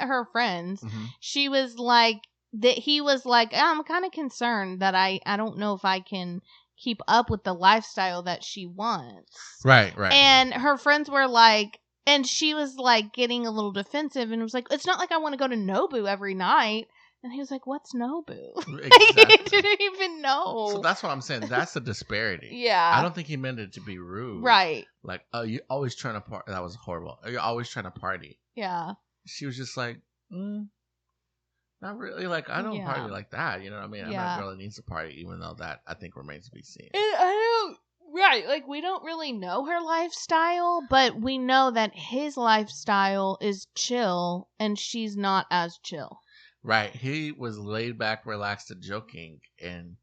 her friends, Mm-hmm. she was like that. He was like, I'm kind of concerned that I don't know if I can keep up with the lifestyle that she wants. Right. And her friends were like, and she was like getting a little defensive and was like, it's not like I want to go to Nobu every night. And he was like, what's Nobu? Exactly. He didn't even know. So that's what I'm saying. That's the disparity. Yeah. I don't think he meant it to be rude. Right. Like, oh, you're always trying to party. That was horrible. You're always trying to party. Yeah. She was just like, not really. Like, I don't party like that. You know what I mean? I'm not a girl that needs to party, even though that, I think, remains to be seen. Right. Like, we don't really know her lifestyle, but we know that his lifestyle is chill, and she's not as chill. Right. He was laid back, relaxed, and joking, and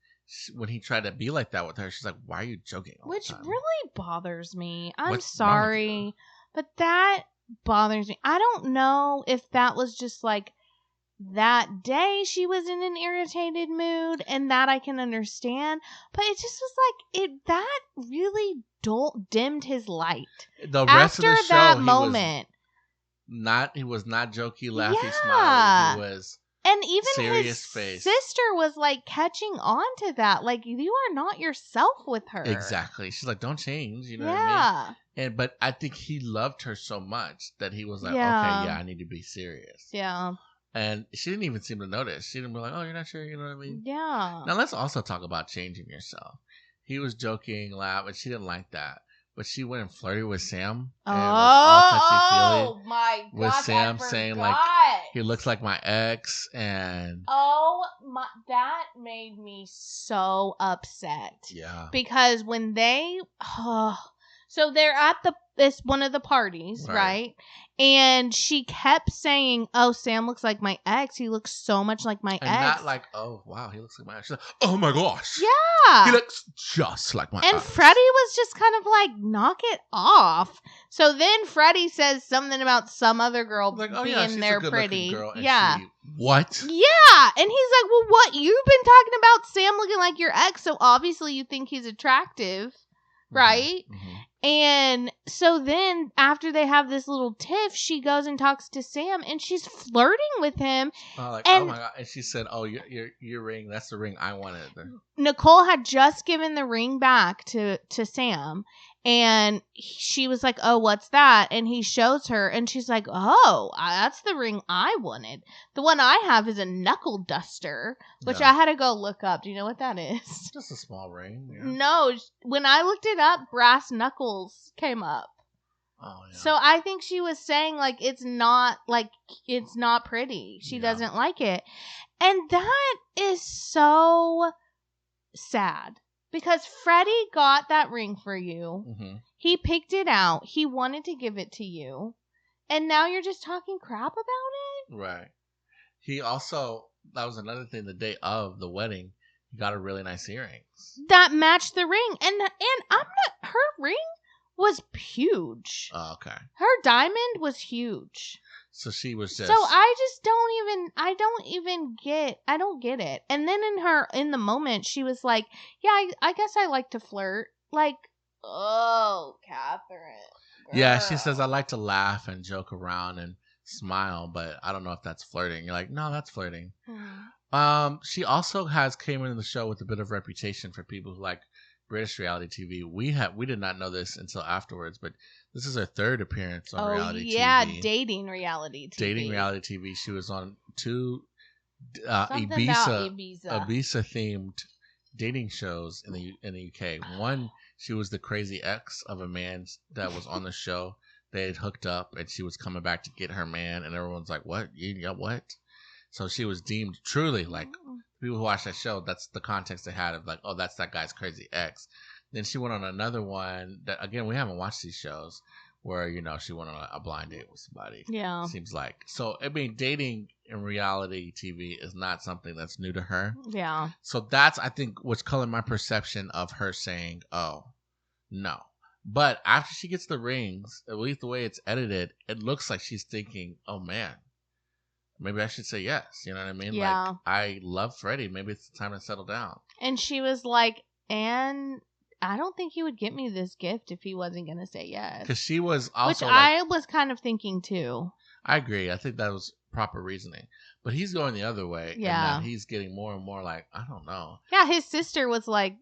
when he tried to be like that with her, she's like, why are you joking all Which the time? really bothers me. I'm What's sorry, but that bothers me. I don't know if that was just like that day she was in an irritated mood, and that I can understand, but it just was like that really dimmed his light. The rest after of the show, that moment, he was not jokey, laughy, smiley. He was and even serious his face. sister was like catching on to that. Like, you are not yourself with her. Exactly. She's like, don't change. You know what I mean? But I think he loved her so much that he was like, okay, I need to be serious. Yeah. And she didn't even seem to notice. She didn't be like, oh, you're not sure? You know what I mean? Yeah. Now, let's also talk about changing yourself. He was joking, laughing. She didn't like that. But she went and flirted with Sam. And was all touchy-feely my God. with Sam saying, like, he looks like my ex. And that made me so upset. Yeah. Because when they... so they're at this one of the parties, right? And she kept saying, oh, Sam looks like my ex. He looks so much like my ex. And not like, oh, wow, he looks like my ex. She's like, oh, my gosh. Yeah. He looks just like my ex. And Freddie was just kind of like, knock it off. So then Freddie says something about some other girl being there pretty. Girl, what? Yeah. And he's like, well, what? You've been talking about Sam looking like your ex, so obviously you think he's attractive, right? Mm-hmm. And so then after they have this little tiff, she goes and talks to Sam, and she's flirting with him. Oh my God. And she said, oh, your ring, that's the ring I wanted. Nicole had just given the ring back to Sam, and she was like, oh, what's that? And he shows her, and she's like, oh, that's the ring I wanted. The one I have is a knuckle duster, which I had to go look up. Do you know what that is? Just a small ring. Yeah. No, when I looked it up, brass knuckles came up. Oh, yeah. So I think she was saying, like, it's not pretty. She doesn't like it. And that is so sad. Because Freddie got that ring for you. Mm-hmm. He picked it out. He wanted to give it to you. And now you're just talking crap about it? Right. He also, that was another thing, the day of the wedding, he got a really nice earrings. That matched the ring. And her ring was huge. Oh, okay. Her diamond was huge. So she was just... So I don't get it. And then in the moment, she was like, yeah, I guess I like to flirt. Like, Oh, Catherine. Yeah, she says, I Girl. like to laugh and joke around and smile, but I don't know if that's flirting. You're like, no, that's flirting. She also came into the show with a bit of reputation for people who like British reality TV. We did not know this until afterwards, but this is her third appearance on reality TV. Dating reality TV. Dating reality TV. She was on two Something about Ibiza themed dating shows in the UK. One, she was the crazy ex of a man that was on the show. They had hooked up, and she was coming back to get her man, and everyone's like, "What? You got what?" So she was deemed truly like people who watch that show. That's the context they had of like, "Oh, that's that guy's crazy ex." Then she went on another one that again we haven't watched these shows where she went on a blind date with somebody. Yeah, seems like so. I mean, dating in reality TV is not something that's new to her. Yeah. So that's I think what's coloring my perception of her saying, "Oh, no." But after she gets the rings, at least the way it's edited, it looks like she's thinking, "Oh man, maybe I should say yes." You know what I mean? Yeah. Like I love Freddie. Maybe it's time to settle down. And she was like, "And I don't think he would get me this gift if he wasn't going to say yes." Because she was also, which I was kind of thinking too. I agree. I think that was proper reasoning. But he's going the other way. Yeah. And he's getting more and more like, I don't know. Yeah, his sister was like,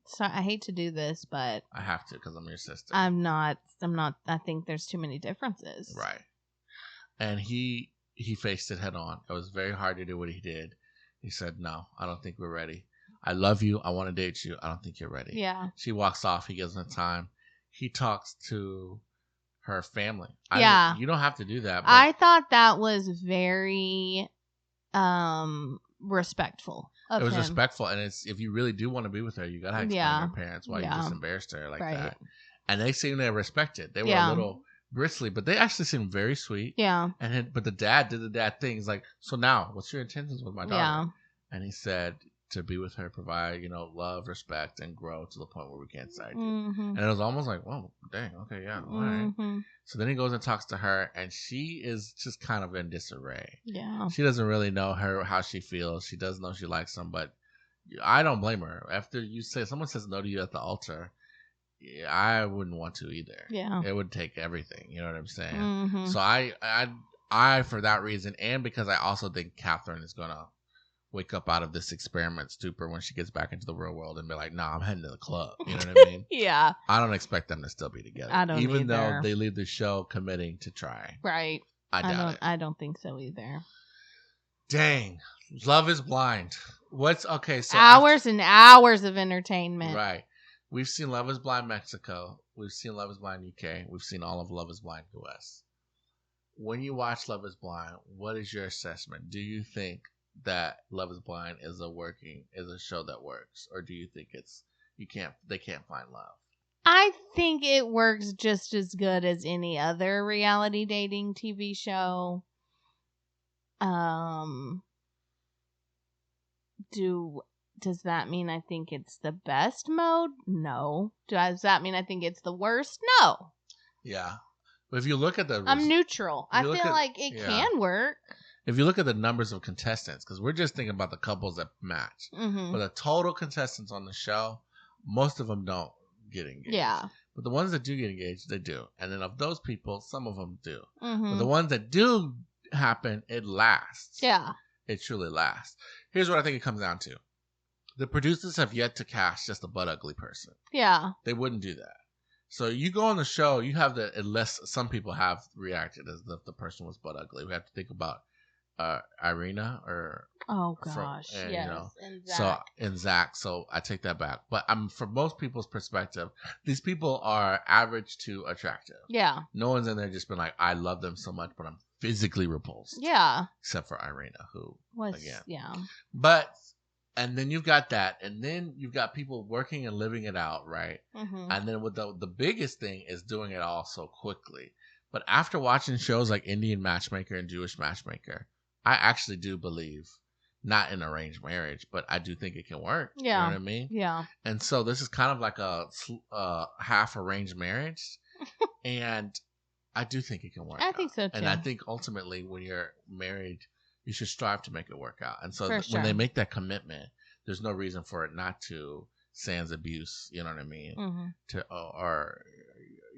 sorry, I hate to do this, but I have to because I'm your sister. I'm not. I think there's too many differences. Right. And he faced it head on. It was very hard to do what he did. He said, "No, I don't think we're ready. I love you. I want to date you. I don't think you're ready." Yeah. She walks off. He gives her time. He talks to her family. Yeah. You don't have to do that. But I thought that was very respectful of it was him. respectful. And it's if you really do want to be with her, you got to explain to her parents why you just embarrassed her like that. And they seemed to respect it. They were a little bristly, but they actually seemed very sweet. Yeah. But the dad did the dad thing. He's like, "So now, what's your intentions with my daughter?" Yeah. And he said to be with her, provide, love, respect, and grow to the point where we can't decide. Mm-hmm. And it was almost like, "Whoa, dang, okay, yeah, all right." So then he goes and talks to her, and she is just kind of in disarray. Yeah. She doesn't really know how she feels. She does know she likes him, but I don't blame her. After someone says no to you at the altar, I wouldn't want to either. Yeah. It would take everything. You know what I'm saying? Mm-hmm. So I, for that reason, and because I also think Catherine is going to wake up out of this experiment stupor when she gets back into the real world and be like, "Nah, I'm heading to the club." You know what I mean? Yeah. I don't expect them to still be together. I don't Even either. though they leave the show committing to try. Right. I doubt it. I don't think so either. Dang. Love is Blind. Okay, so hours and hours of entertainment. Right. We've seen Love is Blind Mexico. We've seen Love is Blind UK. We've seen all of Love is Blind US. When you watch Love is Blind, what is your assessment? Do you think that Love is Blind is a show that works, or do you think they can't find love? I think it works just as good as any other reality dating TV show. Does that mean I think it's the best mode? No. Does that mean I think it's the worst? No. Yeah. But if you look at I'm neutral. I feel like it can work. If you look at the numbers of contestants, because we're just thinking about the couples that match, but the total contestants on the show, most of them don't get engaged. Yeah. But the ones that do get engaged, they do. And then of those people, some of them do. But the ones that do happen, it lasts. Yeah. It truly lasts. Here's what I think it comes down to. The producers have yet to cast just a butt ugly person. Yeah. They wouldn't do that. So you go on the show, you have unless some people have reacted as if the person was butt ugly. We have to think about Irina or and Zach. So I take that back. But from most people's perspective, these people are average to attractive. Yeah. No one's in there just been like, "I love them so much, but I'm physically repulsed." Yeah. Except for Irina, who But and then you've got that, and then you've got people working and living it out, right? And then with the biggest thing is doing it all so quickly. But after watching shows like Indian Matchmaker and Jewish Matchmaker, I actually do believe, not in arranged marriage, but I do think it can work. Yeah. You know what I mean? Yeah. And so this is kind of like a half arranged marriage. And I do think it can work. I think so too. And I think ultimately when you're married, you should strive to make it work out. And so when they make that commitment, there's no reason for it not to sans abuse. You know what I mean? Mm-hmm. Or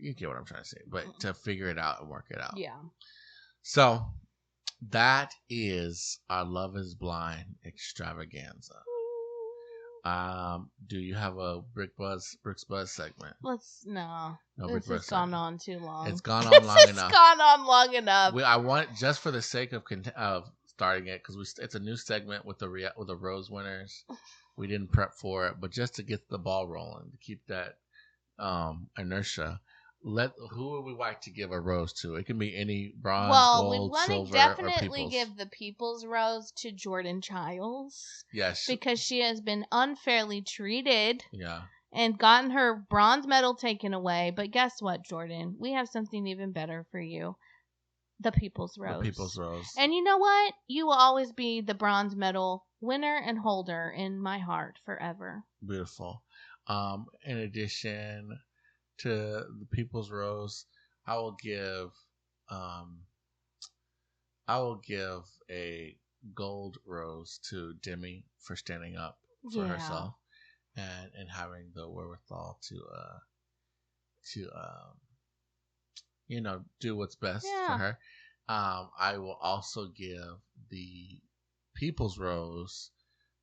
you get what I'm trying to say, but to figure it out and work it out. Yeah. So that is our Love Is Blind extravaganza. Do you have a Bricks Buzz segment? No. No, this has gone on too long. It's gone on long enough. It's gone on long enough. I want, just for the sake of starting it, because it's a new segment with the rose winners. We didn't prep for it, but just to get the ball rolling, to keep that inertia. Who would we like to give a rose to? It can be any bronze, gold, we want silver, to definitely or give the People's Rose to Jordan Childs. Yes, because she has been unfairly treated. Yeah, and gotten her bronze medal taken away. But guess what, Jordan? We have something even better for you: the People's Rose. The People's Rose. And you know what? You will always be the bronze medal winner and holder in my heart forever. Beautiful. In addition to the People's Rose, I will give a gold rose to Demi for standing up for herself and having the wherewithal to do what's best for her. I will also give the People's Rose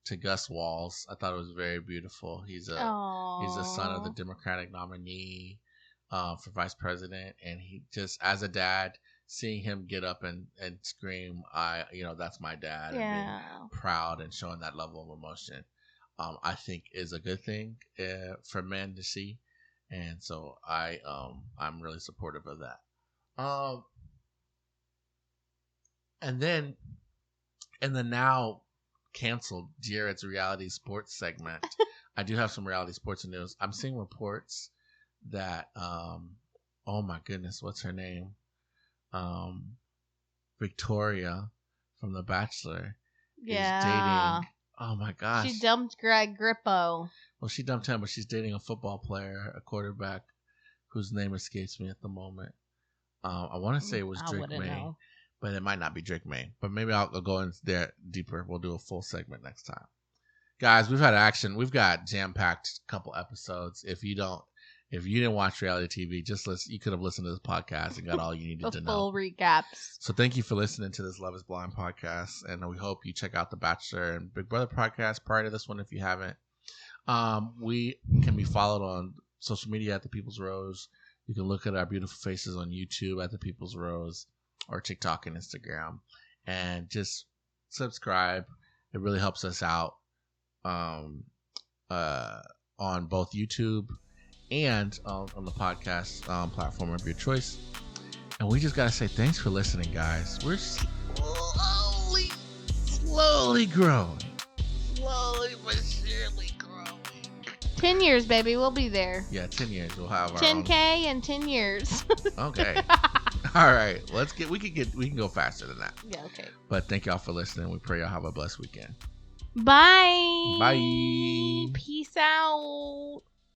to Gus Walls. I thought it was very beautiful. He's the son of the Democratic nominee for vice president, and he just, as a dad, seeing him get up and scream, that's my dad, and being proud and showing that level of emotion, I think is a good thing for men to see, and so I'm really supportive of that. And then in the now canceled Jared's reality sports segment, I do have some reality sports news. I'm seeing reports that oh my goodness, what's her name? Victoria from The Bachelor is dating. Oh my gosh, she dumped Greg Grippo. Well, she dumped him, but she's dating a football player, a quarterback whose name escapes me at the moment. I want to say it was Drake May. Know. But it might not be Drake May. But maybe I'll go in there deeper. We'll do a full segment next time. Guys, we've had action. We've got jam-packed couple episodes. If you didn't watch reality TV, just listen. You could have listened to this podcast and got all you needed to know. Full recaps. So thank you for listening to this Love Is Blind podcast. And we hope you check out the Bachelor and Big Brother podcast prior to this one if you haven't. We can be followed on social media at The People's Rose. You can look at our beautiful faces on YouTube at The People's Rose, or TikTok and Instagram, and just subscribe. It really helps us out on both YouTube and on the podcast platform of your choice. And we just gotta say thanks for listening, guys. We're slowly growing, slowly but surely growing. 10 years, baby, we'll be there. Yeah, 10 years. We'll have our 10K and 10 years. Okay. All right, we can go faster than that. Yeah, okay. But thank y'all for listening. We pray y'all have a blessed weekend. Bye. Bye. Peace out.